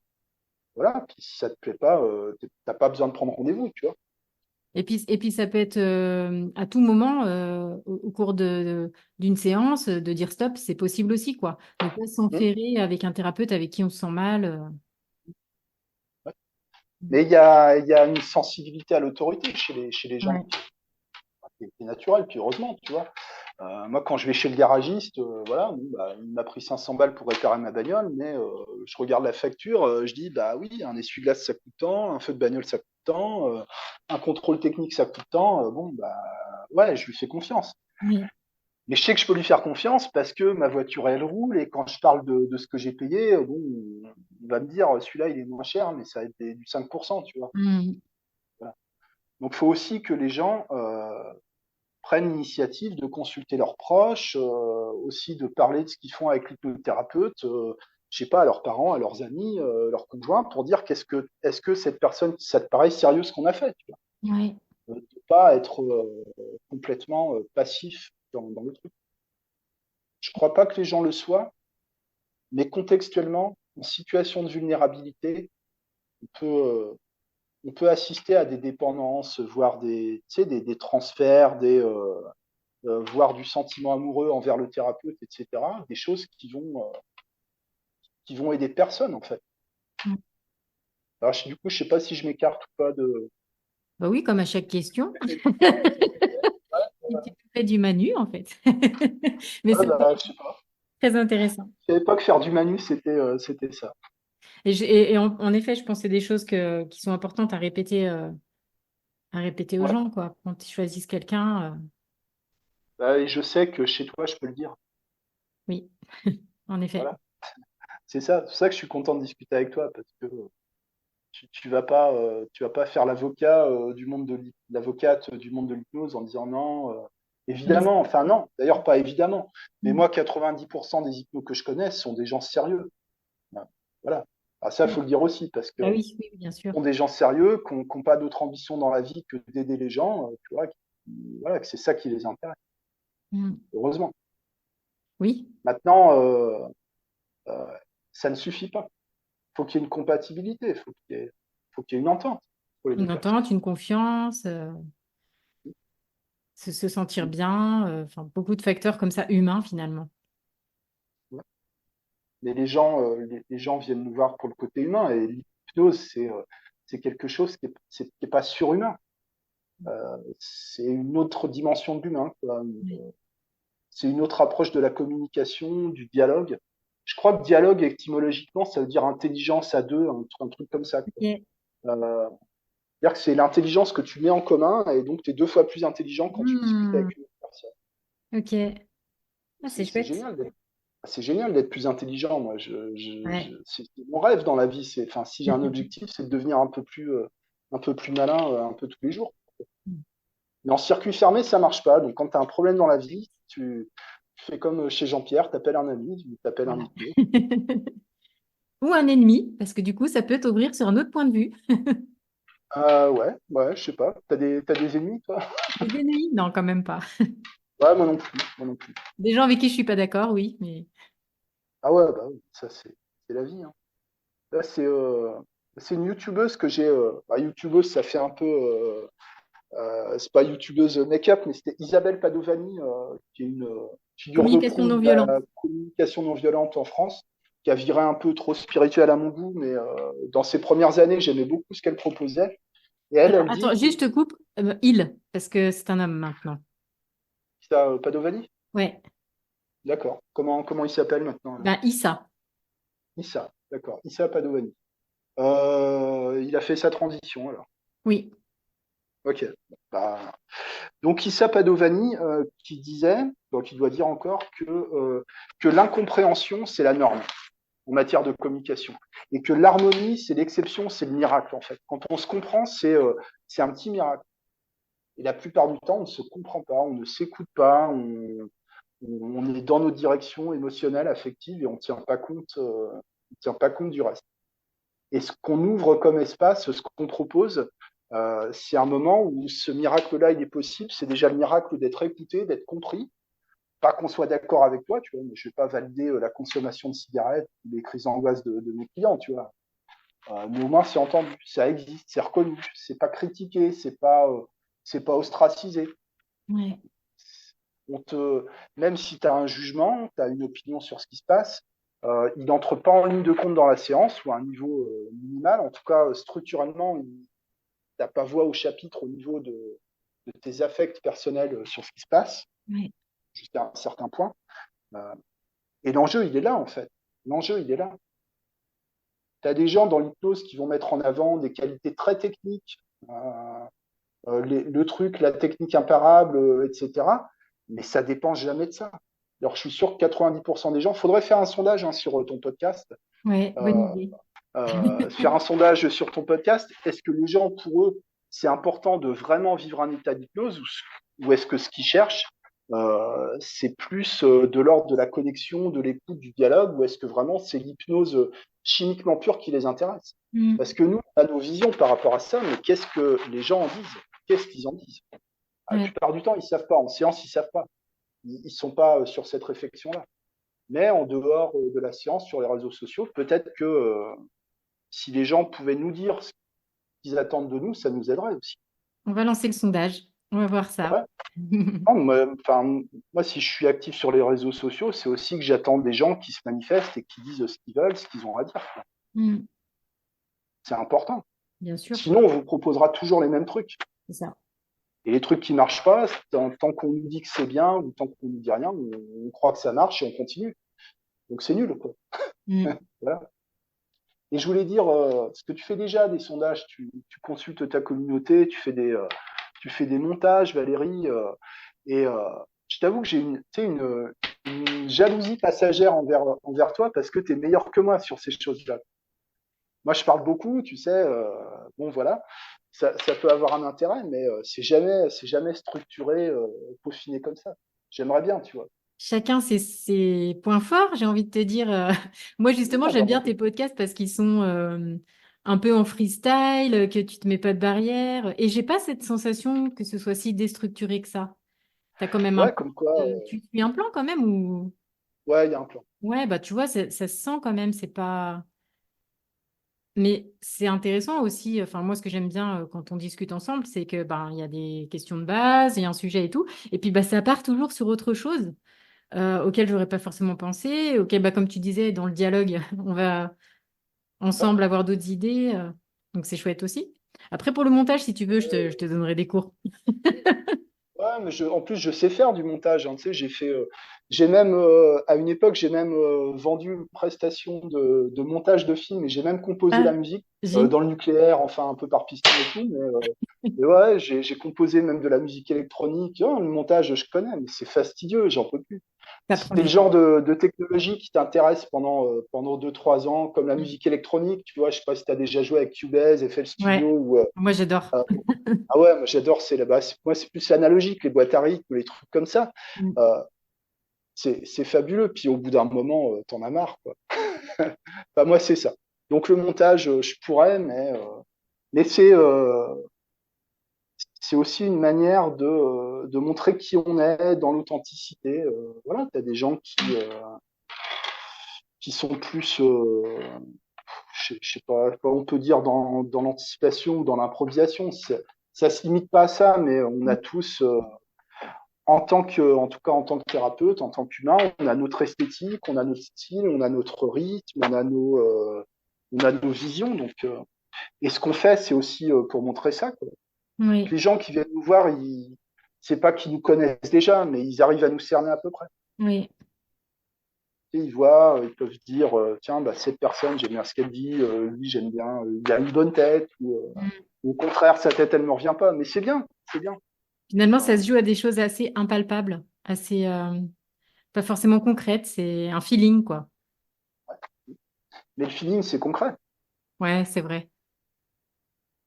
voilà. Puis si ça te plaît pas, t'as pas besoin de prendre rendez-vous, tu vois. Et puis ça peut être à tout moment au cours d'une séance de dire stop, c'est possible aussi, quoi. Ne pas Hum, s'enferrer avec un thérapeute avec qui on se sent mal. ouais. Mm. Mais il y a une sensibilité à l'autorité chez les gens Ouais. qui est naturelle, puis heureusement, tu vois. Moi, quand je vais chez le garagiste, voilà, bon, bah, il m'a pris 500 balles pour réparer ma bagnole, mais je regarde la facture, je dis, bah oui, un essuie-glace ça coûte tant, un feu de bagnole ça coûte tant, un contrôle technique ça coûte tant, bon, bah ouais, je lui fais confiance. Oui. Mais je sais que je peux lui faire confiance parce que ma voiture, elle roule, et quand je parle de ce que j'ai payé, bon, il va me dire, celui-là, il est moins cher, mais ça va être du 5%, tu vois. Mm. Voilà. Donc, il faut aussi que les gens prennent l'initiative de consulter leurs proches, aussi de parler de ce qu'ils font avec l'hypnothérapeute, je sais pas, à leurs parents, à leurs amis, leurs conjoints, pour dire est-ce que cette personne, ça te paraît sérieux ce qu'on a fait, tu Ouais. vois, de pas être complètement passif dans le truc. Je crois pas que les gens le soient, mais contextuellement, en situation de vulnérabilité, on peut, euh, on peut assister à des dépendances, voire tu sais, des transferts, voire du sentiment amoureux envers le thérapeute, etc. Des choses qui vont aider personne, en fait. Mm. Alors, du coup, je sais pas si je m'écarte ou pas de. Bah oui, comme à chaque question. Tu fais du manu, en fait. Mais Ah, c'est bah, je sais pas. très intéressant. Je savais pas que faire du manu, c'était ça. Et en effet, je pense que c'est des choses qui sont importantes à répéter aux Ouais. gens, quoi. Quand ils choisissent quelqu'un, Bah, et je sais que chez toi, je peux le dire. oui, en effet. Voilà. C'est pour ça que je suis content de discuter avec toi, parce que tu vas pas faire l'avocat l'avocate du monde de l'hypnose en disant non, Mais évidemment, enfin non, d'ailleurs pas évidemment. Mais moi, 90% des hypnos que je connais sont des gens sérieux. Voilà. Alors ça, faut le dire aussi, parce que ah oui, oui, bien sûr. sont des gens sérieux, qui n'ont pas d'autre ambition dans la vie que d'aider les gens, tu vois, voilà, que c'est ça qui les intéresse, Mm. heureusement. Oui, Maintenant, euh, ça ne suffit pas. Faut qu'il y ait une compatibilité, faut qu'il y ait une entente pour les deux une personnes. entente, une confiance, se sentir bien, enfin, beaucoup de facteurs comme ça, humains, finalement. Mais les gens viennent nous voir pour le côté humain, et l'hypnose, c'est quelque chose qui est pas surhumain. C'est une autre dimension de l'humain, quoi. Oui. C'est une autre approche de la communication, du dialogue. Je crois que dialogue, étymologiquement, ça veut dire intelligence à deux, un truc comme ça, quoi. Ok. C'est-à-dire que c'est l'intelligence que tu mets en commun et donc tu es deux fois plus intelligent quand tu discutes Hmm, avec une autre personne. ok. Ah, c'est C'est chouette. génial c'est génial d'être plus intelligent. Moi, Ouais. c'est mon rêve dans la vie. Enfin, si j'ai un objectif, c'est de devenir un peu plus malin, un peu tous les jours. Mais en circuit fermé, ça marche pas. Donc, quand tu as un problème dans la vie, tu fais comme chez Jean-Pierre, t'appelles un ami, tu t'appelles un Voilà. hypno. Ou un ennemi, parce que du coup, ça peut t'ouvrir sur un autre point de vue. Ouais, je sais pas. T'as des ennemis, toi? Des ennemis? Non, quand même pas. Ouais, moi non plus, moi non plus. Des gens avec qui je suis pas d'accord, oui, mais Ah ouais, bah oui, ça c'est la vie, hein. Là, c'est une youtubeuse que j'ai. Bah, youtubeuse, ça fait un peu. C'est pas youtubeuse make-up, mais c'était Isabelle Padovani, qui est une figure de communication proue non de violente. la communication non violente en France, qui a viré un peu trop spirituel à mon goût, mais dans ses premières années, j'aimais beaucoup ce qu'elle proposait. Et elle, Alors, elle attends, dit, juste je te coupe. Il, parce que c'est un homme maintenant. ça, Padovani? Ouais. D'accord. Comment il s'appelle maintenant alors? Ben, Issa. Issa, d'accord. Issa Padovani. Il a fait sa transition alors. Oui. Ok. Bah, donc Issa Padovani qui disait, donc il doit dire encore que l'incompréhension c'est la norme en matière de communication et que l'harmonie c'est l'exception, c'est le miracle en fait. Quand on se comprend, c'est un petit miracle. Et la plupart du temps, on ne se comprend pas, on ne s'écoute pas, on est dans nos directions émotionnelles, affectives et on tient pas compte du reste. Et ce qu'on ouvre comme espace, ce qu'on propose, c'est un moment où ce miracle-là, il est possible. C'est déjà le miracle d'être écouté, d'être compris. Pas qu'on soit d'accord avec toi, tu vois, mais je vais pas valider la consommation de cigarettes, les crises d'angoisse de mes clients, tu vois. Mais au moins, c'est entendu, ça existe, c'est reconnu, c'est pas critiqué, c'est pas ostracisé. Ouais. On te, même si tu as un jugement, tu as une opinion sur ce qui se passe, il n'entre pas en ligne de compte dans la séance ou à un niveau minimal. En tout cas, structurellement, tu n'as pas voix au chapitre au niveau de tes affects personnels sur ce qui se passe, Ouais. jusqu'à un certain point. Euh, et l'enjeu, il est là, en fait. L'enjeu, il est là. Tu as des gens dans l'hypnose qui vont mettre en avant des qualités très techniques, le truc, la technique imparable, etc. Mais ça dépend jamais de ça. Alors, je suis sûr que 90% des gens, faudrait faire un sondage sur ton podcast, Ouais, bonne euh, idée. faire un sondage sur ton podcast. Est-ce que les gens, pour eux, c'est important de vraiment vivre un état d'hypnose ou est-ce que ce qu'ils cherchent, c'est plus de l'ordre de la connexion, de l'écoute, du dialogue, ou est-ce que vraiment c'est l'hypnose chimiquement pure qui les intéresse? Mm. Parce que nous, on a nos visions par rapport à ça, mais qu'est-ce que les gens en disent? Qu'est-ce qu'ils en disent? La Ouais. plupart du temps, ils savent pas. En séance, ils savent pas. Ils sont pas sur cette réflexion-là. Mais en dehors de la séance, sur les réseaux sociaux, peut-être que si les gens pouvaient nous dire ce qu'ils attendent de nous, ça nous aiderait aussi. On va lancer le sondage. On va voir ça. Ouais. Non, moi, si je suis actif sur les réseaux sociaux, c'est aussi que j'attends des gens qui se manifestent et qui disent ce qu'ils veulent, ce qu'ils ont à dire. Mm. C'est important. Bien sûr, Sinon, on vous proposera toujours les mêmes trucs. c'est ça. Et les trucs qui marchent pas, tant qu'on nous dit que c'est bien ou tant qu'on nous dit rien, on croit que ça marche et on continue. Donc c'est nul, quoi. Mm. Voilà. Et je voulais dire, parce que tu fais déjà des sondages, tu consultes ta communauté, tu fais des montages, Valérie, et je t'avoue que j'ai tu sais, une jalousie passagère envers toi parce que tu es meilleur que moi sur ces choses-là. Moi, je parle beaucoup, tu sais, bon voilà, ça peut avoir un intérêt, mais c'est jamais structuré, peaufiné comme ça. J'aimerais bien, tu vois. Chacun ses points forts, j'ai envie de te dire. Moi, justement, Non, j'aime bah, bien tes podcasts parce qu'ils sont un peu en freestyle, que tu te mets pas de barrière. Et j'ai pas cette sensation que ce soit si déstructuré que ça. T'as quand même un ouais, plan. comme quoi, Tu suis un plan quand même ou... ouais, il y a un plan. Ouais, bah tu vois, ça se sent quand même, c'est pas... Mais c'est intéressant aussi, enfin moi ce que j'aime bien quand on discute ensemble, c'est que ben il y a des questions de base, il y a un sujet et tout, et puis bah ça part toujours sur autre chose auquel j'aurais pas forcément pensé, auquel bah comme tu disais dans le dialogue, on va Ouais, ensemble avoir d'autres idées, donc c'est chouette aussi. Après, pour le montage, si tu veux, je te donnerai des cours. Ouais, mais en plus, je sais faire du montage, hein, tu sais, j'ai même, à une époque, j'ai même vendu une prestation de montage de film et j'ai même composé la Ah, musique génial. dans le nucléaire, enfin un peu par piston et tout. Mais ouais, j'ai composé même de la musique électronique. Oh, le montage, je connais, mais c'est fastidieux, j'en peux plus. Ça Si prend c'est du le temps. genre de technologie qui t'intéresse pendant 2, 3 ans, comme la musique électronique, tu vois, je sais pas si tu as déjà joué avec Cubase, FL Studio Ouais, ou moi j'adore. euh, ah ouais, moi j'adore, moi c'est plus analogique, les boîtes à rythme, les trucs comme ça. Mm. Euh, c'est fabuleux. Puis au bout d'un moment, t'en as marre, quoi. Enfin, moi c'est ça. Donc le montage, je pourrais, mais c'est aussi une manière de montrer qui on est dans l'authenticité. Voilà, t'as des gens qui sont plus, je sais pas quoi on peut dire dans l'anticipation ou dans l'improvisation. Ça se limite pas à ça, mais on a tous en tout cas en tant que thérapeute, en tant qu'humain, on a notre esthétique, on a notre style, on a notre rythme, on a nos visions. Et ce qu'on fait, c'est aussi pour montrer ça, quoi. Donc, Oui, les gens qui viennent nous voir, c'est pas qu'ils nous connaissent déjà, mais ils arrivent à nous cerner à peu près. oui. Et ils voient, ils peuvent dire, tiens, bah, cette personne, j'aime bien ce qu'elle dit, lui, j'aime bien, il a une bonne tête, Mm. ou au contraire, sa tête, elle me revient pas. Mais c'est bien, c'est bien. Finalement, ça Euh, se joue à des choses assez impalpables, assez pas forcément concrètes. C'est un feeling, quoi. mais le feeling, c'est concret. Ouais, c'est vrai.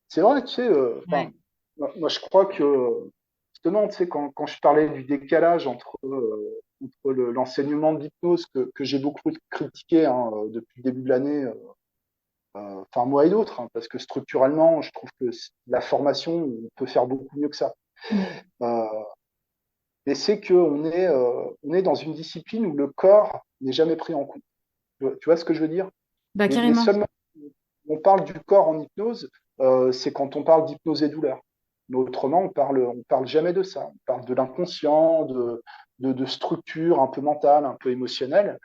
C'est vrai, tu sais, Ouais. moi, je crois que, justement, tu sais, quand je parlais du décalage entre l'enseignement de l'hypnose que j'ai beaucoup critiqué hein, depuis le début de l'année, enfin moi et d'autres, hein, parce que structurellement, je trouve que la formation, on peut faire beaucoup mieux que ça. Mm. Euh, et c'est on est dans une discipline où le corps n'est jamais pris en compte. Tu vois ce que je veux dire? Bah, Les carrément. seuls on parle du corps en hypnose, c'est quand on parle d'hypnose et douleur. Mais autrement, on parle jamais de ça. On parle de l'inconscient, de structure un peu mentale, un peu émotionnelle.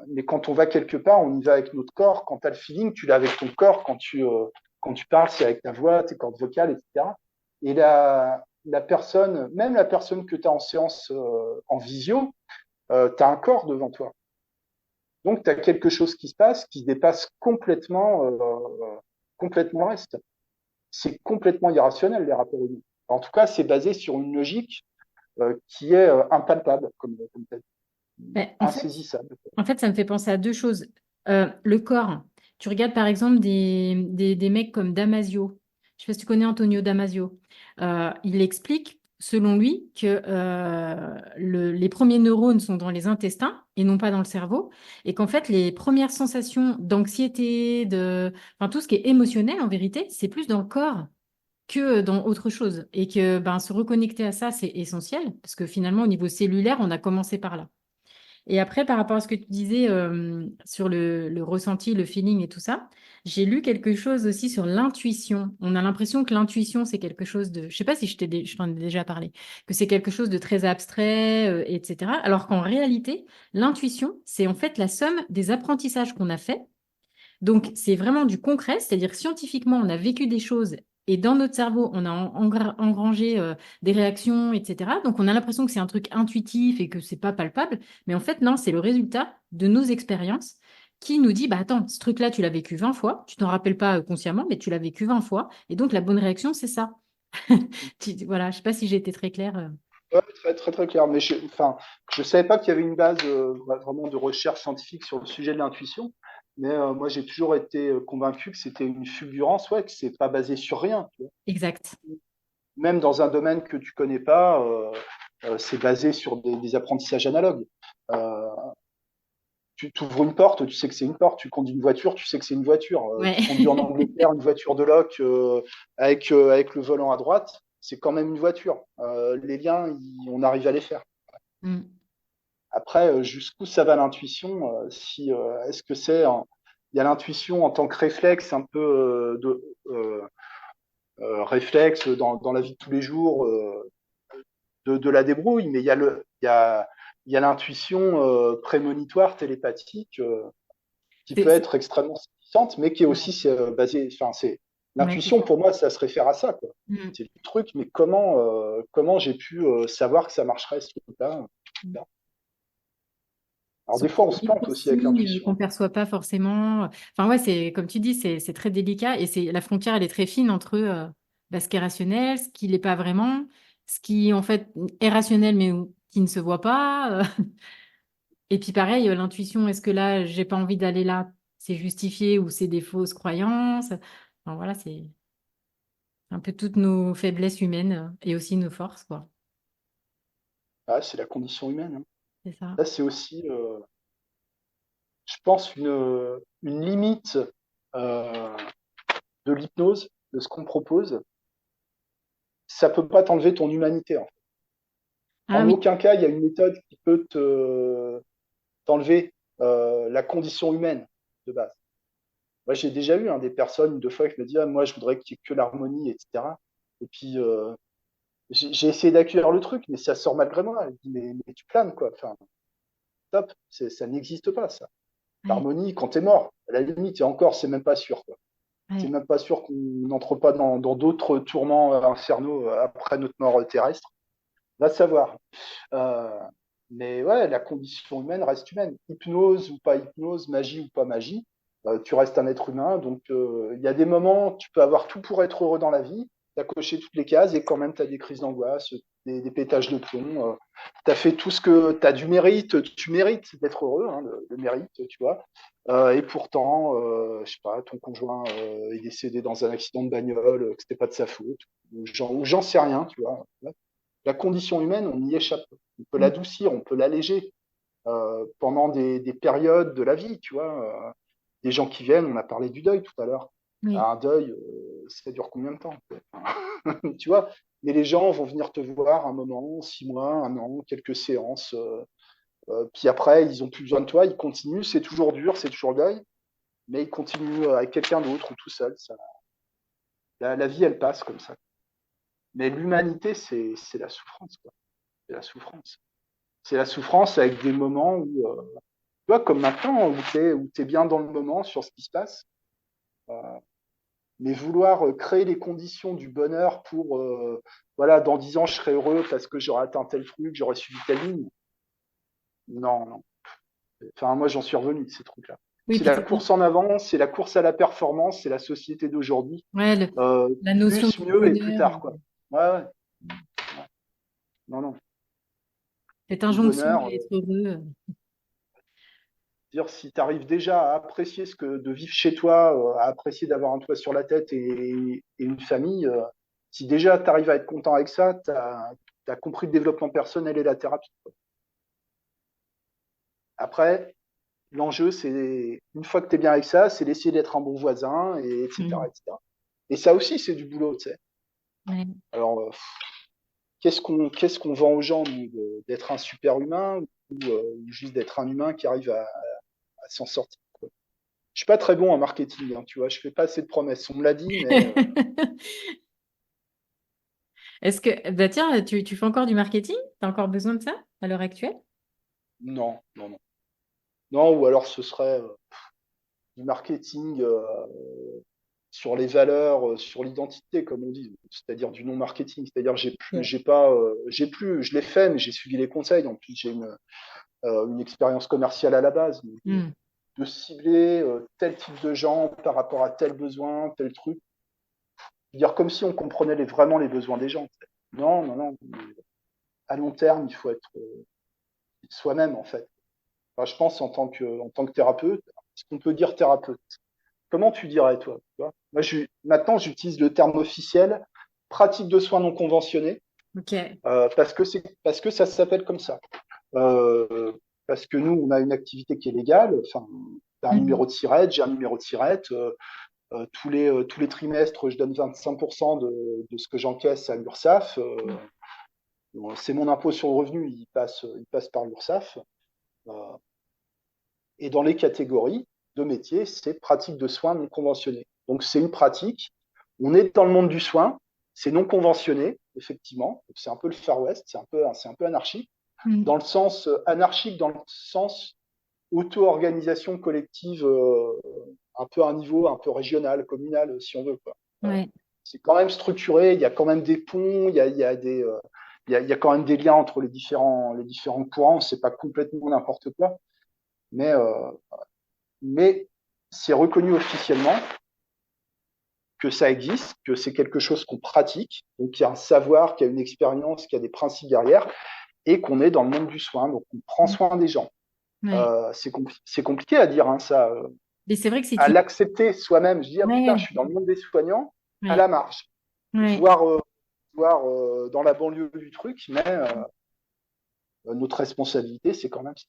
Mais quand on va quelque part, on y va avec notre corps. Quand tu as le feeling, tu l'as avec ton corps. Quand tu parles, c'est avec ta voix, tes cordes vocales, etc. Et la personne, même la personne que tu as en séance en visio, tu as un corps devant toi. Donc, tu as quelque chose qui se passe qui dépasse complètement le reste. C'est complètement irrationnel, les rapports humains. En tout cas, c'est basé sur une logique qui est impalpable, comme tu as dit, Mais insaisissable. en fait, ça me fait penser à deux choses. Le corps. Tu regardes par exemple des mecs comme Damasio. Je sais pas si tu connais Antonio Damasio. Il explique, selon lui, que les premiers neurones sont dans les intestins et non pas dans le cerveau. Et qu'en fait, les premières sensations d'anxiété, enfin, tout ce qui est émotionnel, en vérité, c'est plus dans le corps que dans autre chose. Et que ben, se reconnecter à ça, c'est essentiel. Parce que finalement, au niveau cellulaire, on a commencé par là. Et après, par rapport à ce que tu disais sur le ressenti, le feeling et tout ça, j'ai lu quelque chose aussi sur l'intuition. On a l'impression que l'intuition, c'est quelque chose de... Je sais pas si je t'en ai déjà parlé, que c'est quelque chose de très abstrait, etc. Alors qu'en réalité, l'intuition, c'est en fait la somme des apprentissages qu'on a faits donc, c'est vraiment du concret, c'est-à-dire que scientifiquement, on a vécu des choses et dans notre cerveau, on a engrangé des réactions, etc. Donc, on a l'impression que c'est un truc intuitif et que c'est pas palpable, mais en fait, non, c'est le résultat de nos expériences qui nous dit, bah attends, ce truc-là, tu l'as vécu 20 fois, tu t'en rappelles pas consciemment, mais tu l'as vécu 20 fois, et donc la bonne réaction, c'est ça. Voilà, je sais pas si j'ai été très claire. Ouais, très, très, très clair. Mais je savais pas qu'il y avait une base vraiment de recherche scientifique sur le sujet de l'intuition. Mais moi, j'ai toujours été convaincu que c'était une fulgurance, ouais, que c'est pas basé sur rien. Tu vois. Exact. Même dans un domaine que tu connais pas, c'est basé sur des apprentissages analogues. Euh, tu ouvres une porte, tu sais que c'est une porte. Tu conduis une voiture, tu sais que c'est une voiture. Ouais. Tu conduis en Angleterre une voiture de loc avec le volant à droite, c'est quand même une voiture. Les liens, on arrive à les faire. Mm. Après, jusqu'où ça va l'intuition si est-ce que il y a l'intuition en tant que réflexe un peu réflexe dans la vie de tous les jours de la débrouille, mais il y a l'intuition prémonitoire télépathique qui peut C'est- être extrêmement puissante, mais qui est aussi basée, enfin Ouais, c'est L'intuition, ça. pour moi, ça se réfère à ça, quoi. Mm. C'est le truc, mais comment j'ai pu savoir que ça marcherait ce truc-là? Alors Sur des fois, on des se risques plante aussi avec aussi qu'on l'intuition. perçoit pas forcément. Enfin, ouais, c'est comme tu dis, c'est très délicat et c'est la frontière, elle est très fine entre ce qui est rationnel, ce qui l'est pas vraiment, ce qui en fait est rationnel mais qui ne se voit pas. Et puis pareil, l'intuition, est-ce que là, j'ai pas envie d'aller là, c'est justifié ou c'est des fausses croyances? Enfin, voilà, c'est un peu toutes nos faiblesses humaines et aussi nos forces, quoi. Ah, c'est la condition humaine, hein. C'est ça. Là, c'est aussi, je pense, une limite euh, de l'hypnose, de ce qu'on propose. Ça peut pas t'enlever ton humanité, en fait. Ah En oui. aucun cas, il y a une méthode qui peut t'enlever la condition humaine de base. Moi, j'ai déjà eu des personnes, une, deux fois, qui me disent, ah, moi, je voudrais qu'il y ait que l'harmonie, etc. Et puis, j'ai essayé d'accueillir le truc, mais ça sort malgré moi. Elle dit, mais tu planes, quoi. Enfin, stop, ça n'existe pas, ça. Ouais, L'harmonie, quand t'es mort, à la limite, et encore, c'est même pas sûr, quoi. C'est ouais. même pas sûr qu'on n'entre pas dans d'autres tourments infernaux après notre mort terrestre. Va savoir. Euh, mais ouais, la condition humaine reste humaine. Hypnose ou pas hypnose, magie ou pas magie, tu restes un être humain. Donc, il y a des moments, tu peux avoir tout pour être heureux dans la vie. Tu as coché toutes les cases et quand même, tu as des crises d'angoisse, des pétages de plomb. Tu as fait tout ce que tu as du mérite. Tu mérites d'être heureux, hein, le mérite, tu vois. Et pourtant, je sais pas, ton conjoint est décédé dans un accident de bagnole, que c'était pas de sa faute, ou j'en sais rien, tu vois. La condition humaine, on y échappe. On peut Mm. l'adoucir, on peut l'alléger pendant des périodes de la vie, tu vois. Des gens qui viennent, on a parlé du deuil tout à l'heure. Oui. Un deuil, ça dure combien de temps? Tu vois? Mais les gens vont venir te voir un moment, 6 mois, un an, quelques séances. Puis après, ils ont plus besoin de toi, ils continuent. C'est toujours dur, c'est toujours le deuil, mais ils continuent avec quelqu'un d'autre ou tout seul. Ça, la vie, elle passe comme ça. Mais l'humanité, c'est la souffrance, quoi. C'est la souffrance. C'est la souffrance avec des moments où, tu vois, comme maintenant, où t'es bien dans le moment sur ce qui se passe, euh, mais vouloir créer les conditions du bonheur pour, voilà, dans 10 ans, je serai heureux parce que j'aurai atteint tel truc, j'aurai suivi telle ligne. Non, non. Enfin, moi, j'en suis revenu de ces trucs-là. Oui, C'est puis la c'est ça. course en avant, c'est la course à la performance, c'est la société d'aujourd'hui. Ouais, la notion Plus, du mieux et plus bonheur, tard, quoi. Ouais, ouais. Non, non. cette Le injonction bonheur, à être heureux. dire si tu arrives déjà à apprécier ce que de vivre chez toi, à apprécier d'avoir un toit sur la tête et une famille, si déjà tu arrives à être content avec ça, tu as compris le développement personnel et la thérapie. Après, l'enjeu, c'est une fois que tu es bien avec ça, c'est d'essayer d'être un bon voisin, et, etc., Mm. etc. Et ça aussi, c'est du boulot, tu sais. Ouais. Alors, qu'est-ce qu'on vend aux gens, nous, d'être un super humain ou juste d'être un humain qui arrive à s'en sortir, quoi. Je suis pas très bon en marketing, hein, tu vois, je fais pas assez de promesses. On me l'a dit, mais Est-ce que, bah tiens, tu fais encore du marketing? Tu as encore besoin de ça à l'heure actuelle? non, non, non. Non, ou alors ce serait du marketing sur les valeurs, sur l'identité, comme on dit, c'est-à-dire du non-marketing. C'est-à-dire Ouais. j'ai pas, je l'ai fait, mais j'ai suivi les conseils. En plus, j'ai une expérience commerciale à la base. Mais Mm. de cibler tel type de gens par rapport à tel besoin, tel truc. Dire comme si on comprenait vraiment les besoins des gens. Non, non, non. À long terme, il faut être soi-même, en fait. Enfin, je pense en tant que thérapeute, est-ce qu'on peut dire thérapeute? Comment tu dirais, toi, tu vois? Moi, maintenant, j'utilise le terme officiel, pratique de soins non conventionnés, Ok. parce que ça s'appelle comme ça. Euh, Parce que nous, on a une activité qui est légale. Enfin, t'as un Mm. numéro de SIRET, j'ai un numéro de SIRET. Tous les trimestres, je donne 25% de ce que j'encaisse à l'URSSAF. C'est mon impôt sur le revenu, il passe par l'URSSAF. Euh, Et dans les catégories de métiers, c'est pratique de soins non conventionnés. Donc c'est une pratique. On est dans le monde du soin, c'est non conventionné, effectivement. C'est un peu le Far West, c'est un peu anarchique. Mm. Dans le sens anarchique, dans le sens auto-organisation collective, un peu à un niveau un peu régional, communal, si on veut, quoi. Ouais. C'est quand même structuré, il y a quand même des ponts, il y a quand même des liens entre les différents courants, c'est pas complètement n'importe quoi, mais, euh, mais c'est reconnu officiellement que ça existe, que c'est quelque chose qu'on pratique, donc il y a un savoir, qu'il y a une expérience, qu'il y a des principes derrière, et qu'on est dans le monde du soin, donc on prend soin des gens. Ouais. C'est compliqué à dire, hein, ça, Mais c'est vrai que c'est à une. l'accepter soi-même. Je dis, ah putain, je Ouais, suis dans le monde des soignants, à ouais, la marge, ouais. voire dans la banlieue du truc, mais notre responsabilité, c'est quand même ça.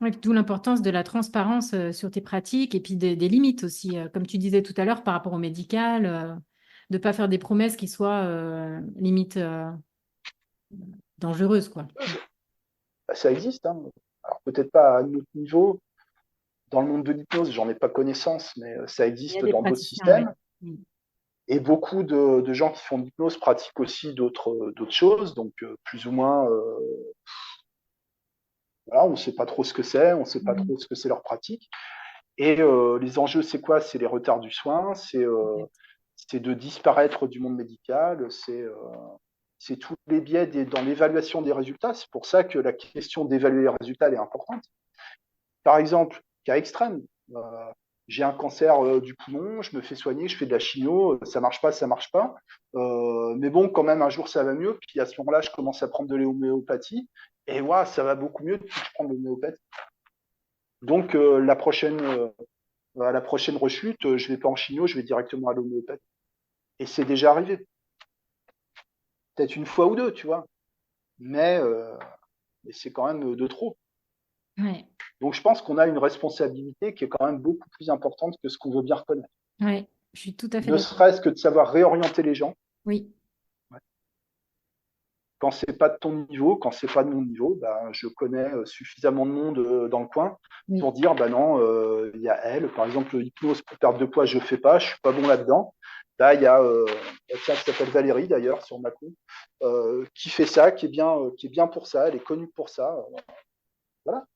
Ouais, d'où l'importance de la transparence sur tes pratiques et puis des limites aussi, comme tu disais tout à l'heure par rapport au médical, de ne pas faire des promesses qui soient limite dangereuses, quoi. Bah, ça existe, hein. Alors peut-être pas à notre niveau, dans le monde de l'hypnose, j'en ai pas connaissance, mais ça Il y a existe des dans d'autres praticiens, oui. systèmes. Et beaucoup de gens qui font de l'hypnose pratiquent aussi d'autres choses, donc plus ou moins, voilà, on ne sait pas trop ce que c'est, on ne sait pas Mm. trop ce que c'est leur pratique. Et les enjeux, c'est quoi? C'est les retards du soin, c'est de disparaître du monde médical, c'est tous les biais dans l'évaluation des résultats. C'est pour ça que la question d'évaluer les résultats elle est importante. Par exemple, cas extrême, euh, j'ai un cancer du poumon, je me fais soigner, je fais de la chimio, ça marche pas, ça marche pas. Mais bon, quand même, un jour ça va mieux. Puis à ce moment-là, je commence à prendre de l'homéopathie. Et ouais, ça va beaucoup mieux depuis que je prends de l'homéopathie. Donc à la prochaine rechute, je vais pas en chimio, je vais directement à l'homéopathie. Et c'est déjà arrivé. Peut-être une fois ou deux, tu vois. Mais, euh, mais c'est quand même de trop. Ouais, Donc je pense qu'on a une responsabilité qui est quand même beaucoup plus importante que ce qu'on veut bien reconnaître. ouais, je suis tout à fait Ne d'accord. serait-ce que de savoir réorienter les gens. Oui, Quand c'est pas de ton niveau, quand c'est pas de mon niveau, ben, je connais suffisamment de monde dans le coin oui. pour dire, ben non, il y a elle, par exemple, l'hypnose pour perdre de poids, je fais pas, je suis pas bon là-dedans. Là, il y a quelqu'un qui s'appelle Valérie d'ailleurs sur ma compte, qui fait ça, qui est bien pour ça, elle est connue pour ça. Voilà.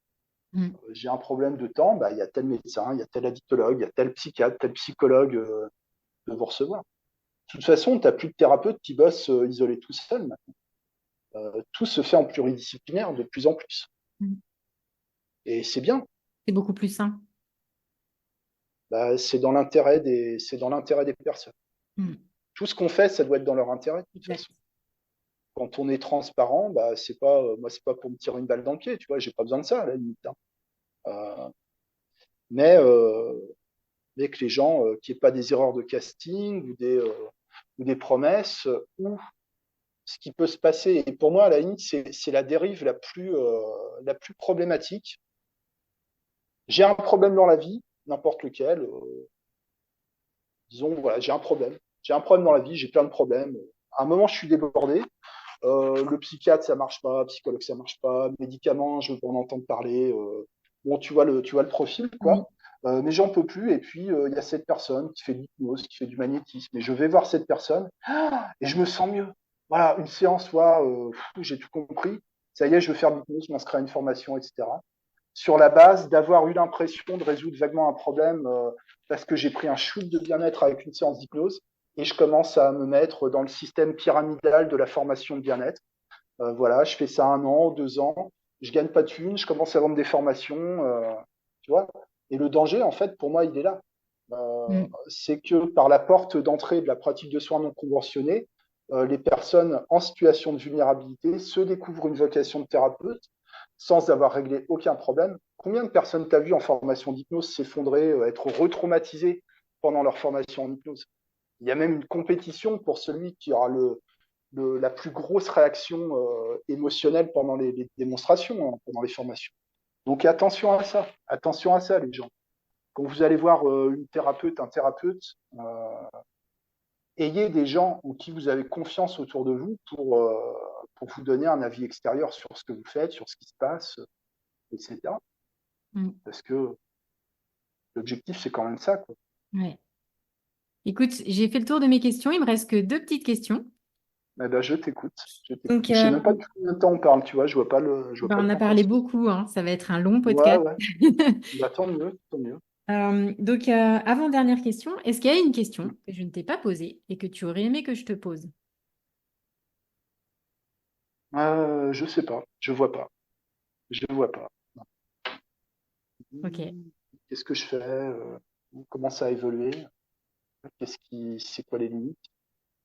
Mm. J'ai un problème de temps, bah, il y a tel médecin, il y a tel addictologue, il y a tel psychiatre, tel psychologue de vous recevoir. De toute façon, tu n'as plus de thérapeutes qui bossent isolés tout seuls. Tout se fait en pluridisciplinaire de plus en plus. Mm. Et c'est bien. C'est beaucoup plus sain. Bah, c'est dans l'intérêt des personnes. Mm. Tout ce qu'on fait, ça doit être dans leur intérêt de toute Exact. façon. Quand on est transparent, bah, moi, c'est pas pour me tirer une balle dans le pied, tu vois, j'ai pas besoin de ça à la limite, hein. Euh, mais, euh, mais que les gens, qu'il n'y ait pas des erreurs de casting ou des promesses, ou ce qui peut se passer. Et pour moi, à la limite, c'est la dérive la plus problématique. J'ai un problème dans la vie, n'importe lequel. Disons, voilà, j'ai un problème. J'ai un problème dans la vie, j'ai plein de problèmes. À un moment, je suis débordé. Le psychiatre, ça marche pas. Psychologue, ça marche pas. Médicaments, je veux pas en entendre parler. Bon, tu vois le profil, Oui. quoi. Mais j'en peux plus. Et puis, il y a cette personne qui fait de l'hypnose, qui fait du magnétisme. Et je vais voir cette personne et je me sens mieux. Voilà, une séance, voilà, j'ai tout compris. Ça y est, je veux faire de l'hypnose, je m'inscris à une formation, etc. Sur la base d'avoir eu l'impression de résoudre vaguement un problème parce que j'ai pris un shoot de bien-être avec une séance d'hypnose et je commence à me mettre dans le système pyramidal de la formation de bien-être. Voilà, je fais ça 1 an, 2 ans, je gagne pas de thunes, je commence à vendre des formations, tu vois. Et le danger, en fait, pour moi, il est là. Mm. C'est que par la porte d'entrée de la pratique de soins non conventionnés, les personnes en situation de vulnérabilité se découvrent une vocation de thérapeute sans avoir réglé aucun problème. Combien de personnes t'as vu en formation d'hypnose s'effondrer, être retraumatisées pendant leur formation en hypnose? Il y a même une compétition pour celui qui aura la plus grosse réaction émotionnelle pendant les démonstrations, hein, pendant les formations. Donc attention à ça les gens. Quand vous allez voir une thérapeute, un thérapeute, ayez des gens en qui vous avez confiance autour de vous pour vous donner un avis extérieur sur ce que vous faites, sur ce qui se passe, etc. Mm. Parce que l'objectif, c'est quand même ça, quoi. Ouais. Écoute, j'ai fait le tour de mes questions. Il me reste que deux petites questions. Eh ben, je t'écoute. Je t'écoute. Donc, Je sais même pas depuis combien de temps on parle, tu vois, je vois pas ben, le on a temps parlé passer. beaucoup, hein. Ça va être un long Ouais, podcast. ouais. Bah, tant mieux, tant mieux. Donc, avant-dernière question, est-ce qu'il y a une question que je ne t'ai pas posée et que tu aurais aimé que je te pose? Je sais pas, je vois pas, je vois pas. Ok. Qu'est-ce que je fais? Comment ça a évolué? C'est quoi les limites?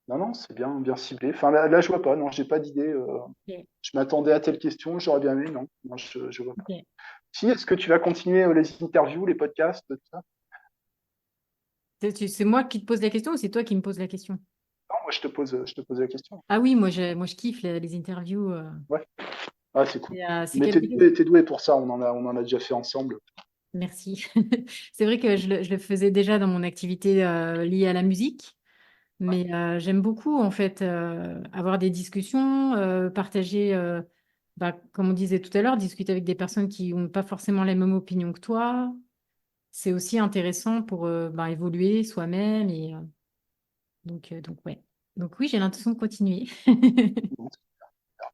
Non, non, c'est bien, bien ciblé. Enfin, là, je vois pas. Non, j'ai pas d'idée. Ok. Je m'attendais à telle question, j'aurais bien aimé. Non, non, je vois pas. Ok. Si, est-ce que tu vas continuer les interviews, les podcasts, tout ça? C'est moi qui te pose la question ou c'est toi qui me poses la question? Non, moi, je te pose la question. Ah oui, moi je kiffe les interviews. Ouais, ah, c'est cool. C'est Mais quelque chose. t'es doué pour ça. On en a déjà fait ensemble. Merci. C'est vrai que je le faisais déjà dans mon activité liée à la musique, Ouais. mais j'aime beaucoup en fait avoir des discussions, partager, comme on disait tout à l'heure, discuter avec des personnes qui n'ont pas forcément les mêmes opinions que toi. C'est aussi intéressant pour évoluer soi-même et donc ouais. Donc oui, j'ai l'intention de continuer.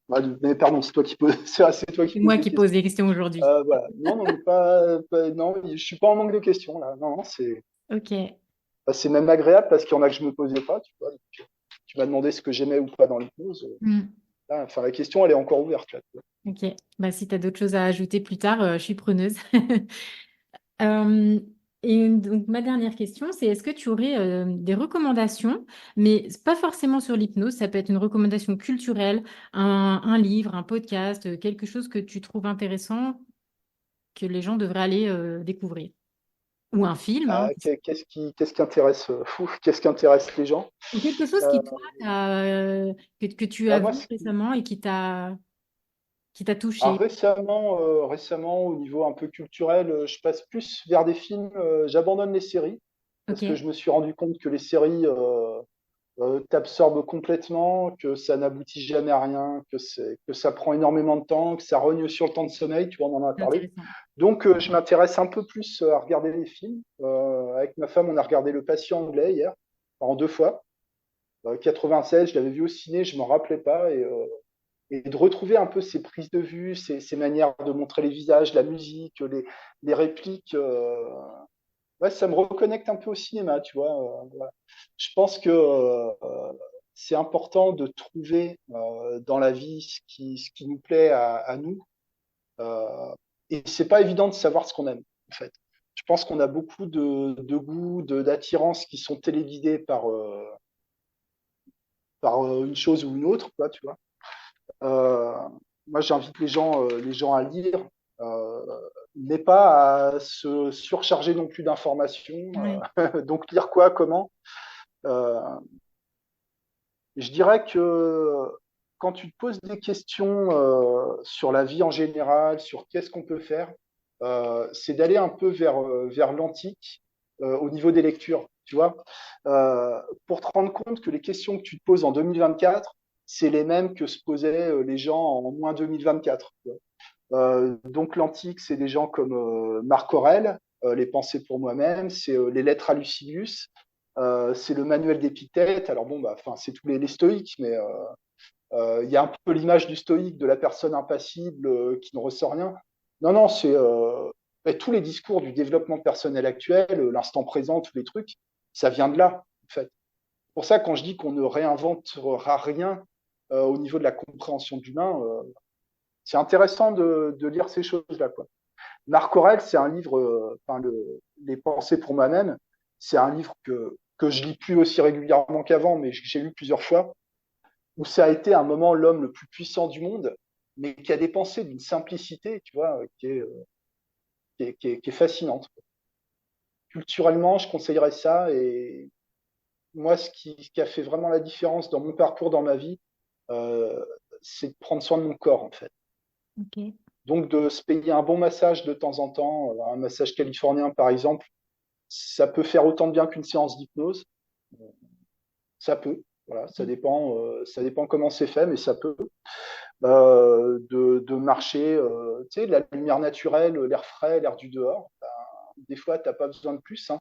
Ouais, mais pardon, c'est toi qui poses, c'est toi qui C'est poses moi des qui pose questions. les questions aujourd'hui. Voilà. Non, non, mais non, je suis pas en manque de questions là. Non, non, Ok. c'est même agréable parce qu'il y en a que je me posais pas. Tu vois. Tu m'as demandé ce que j'aimais ou pas dans l'hypnose. Hmm. Là, enfin, la question, elle est encore ouverte là. Tu vois. Ok. Bah, si tu as d'autres choses à ajouter plus tard, je suis preneuse. Euh, et donc, ma dernière question, c'est est-ce que tu aurais des recommandations, mais pas forcément sur l'hypnose, ça peut être une recommandation culturelle, un livre, un podcast, quelque chose que tu trouves intéressant, que les gens devraient aller découvrir. Ou un film, hein. Qu'est-ce qui intéresse les gens? Ou quelque chose Euh, qui, toi, que tu as bah, moi, vu récemment et qui t'a touché. récemment, au niveau un peu culturel, je passe plus vers des films. J'abandonne les séries parce que Ok, je me suis rendu compte que les séries t'absorbe complètement, que ça n'aboutit jamais à rien, que ça prend énormément de temps, que ça rogne sur le temps de sommeil, tu vois, on en a c'est parlé. intéressant. Donc, je m'intéresse un peu plus à regarder les films. Avec ma femme, on a regardé Le Patient anglais hier, en 2 fois. 96, je l'avais vu au ciné, je m'en rappelais pas. Et de retrouver un peu ces prises de vue, ces manières de montrer les visages, la musique, les répliques. Ouais, ça me reconnecte un peu au cinéma, tu vois. Voilà. Je pense que c'est important de trouver dans la vie ce qui nous plaît à nous. Euh, et c'est pas évident de savoir ce qu'on aime, en fait. Je pense qu'on a beaucoup de goûts, d'attirances qui sont téléguidés par une chose ou une autre, quoi, tu vois. Euh, Moi, j'invite les gens à lire, euh, mais pas à se surcharger non plus d'informations. Ouais. Donc, lire quoi, comment? Euh, je dirais que quand tu te poses des questions sur la vie en général, sur qu'est-ce qu'on peut faire, c'est d'aller un peu vers l'antique au niveau des lectures, tu vois, pour te rendre compte que les questions que tu te poses en 2024, c'est les mêmes que se posaient les gens en moins 2024. Tu vois. Donc l'antique, c'est des gens comme Marc Aurèle, les pensées pour moi-même, c'est les lettres à Lucilius, c'est le manuel d'Épithète. Alors bon, bah, enfin, c'est tous les stoïques, mais il y a un peu l'image du stoïque, de la personne impassible qui ne ressent rien. Non, non, c'est tous les discours du développement personnel actuel, l'instant présent, tous les trucs, ça vient de là, en fait. C'est pour ça, quand je dis qu'on ne réinventera rien au niveau de la compréhension de l'humain, c'est intéressant de lire ces choses-là, quoi. Marc Aurèle, c'est un livre, Les pensées pour moi-même, c'est un livre que je lis plus aussi régulièrement qu'avant, mais j'ai lu plusieurs fois, où ça a été un moment l'homme le plus puissant du monde, mais qui a des pensées d'une simplicité, tu vois, qui est fascinante. Culturellement, je conseillerais ça, et moi, ce qui a fait vraiment la différence dans mon parcours, dans ma vie, euh, c'est de prendre soin de mon corps, en fait. Ok. Donc, de se payer un bon massage de temps en temps, un massage californien, par exemple, ça peut faire autant de bien qu'une séance d'hypnose. Ça peut. Voilà, ça dépend comment c'est fait, mais ça peut. De marcher, tu sais, la lumière naturelle, l'air frais, l'air du dehors. Ben, des fois, tu n'as pas besoin de plus. Hein.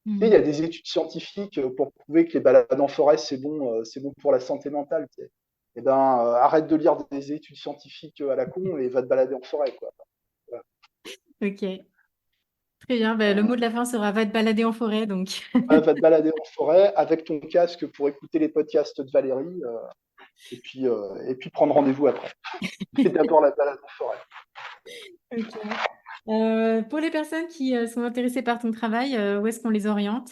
Tu sais, il y Mhm. a des études scientifiques pour prouver que les balades en forêt, c'est bon pour la santé mentale. Tu sais. Eh ben, arrête de lire des études scientifiques à la con et va te balader en forêt, quoi. Voilà. Ok. Très bien, le mot de la fin sera va te balader en forêt, donc. Va te balader en forêt avec ton casque pour écouter les podcasts de Valérie, et puis prendre rendez-vous après. Mais d'abord la balade en forêt. Ok. Pour les personnes qui sont intéressées par ton travail, où est-ce qu'on les oriente?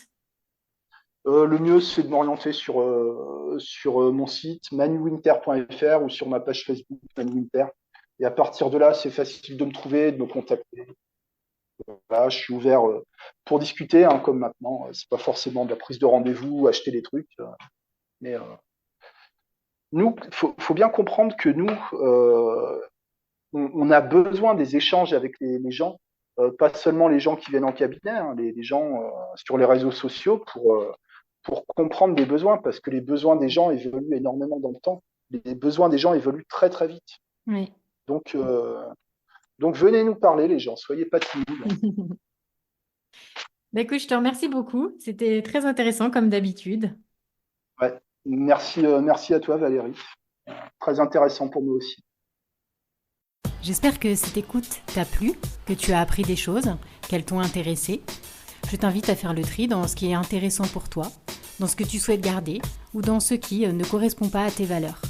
Le mieux, c'est de m'orienter sur mon site manuwinter.fr ou sur ma page Facebook Manuwinter. Et à partir de là, c'est facile de me trouver, de me contacter. Voilà, je suis ouvert pour discuter, hein, comme maintenant. C'est pas forcément de la prise de rendez-vous, acheter des trucs. Mais nous, faut bien comprendre que nous, on a besoin des échanges avec les gens, pas seulement les gens qui viennent en cabinet, hein, les gens sur les réseaux sociaux pour comprendre des besoins, parce que les besoins des gens évoluent énormément dans le temps. Les besoins des gens évoluent très très vite. Oui. Donc, donc venez nous parler, les gens, soyez pas timides. Écoute, je te remercie beaucoup. C'était très intéressant comme d'habitude. Ouais. Merci à toi, Valérie. Très intéressant pour moi aussi. J'espère que cette écoute t'a plu, que tu as appris des choses, qu'elles t'ont intéressé. Je t'invite à faire le tri dans ce qui est intéressant pour toi, dans ce que tu souhaites garder ou dans ce qui ne correspond pas à tes valeurs.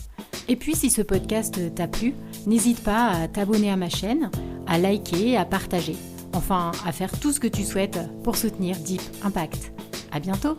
Et puis si ce podcast t'a plu, n'hésite pas à t'abonner à ma chaîne, à liker, à partager. Enfin, à faire tout ce que tu souhaites pour soutenir Deep Impact. À bientôt!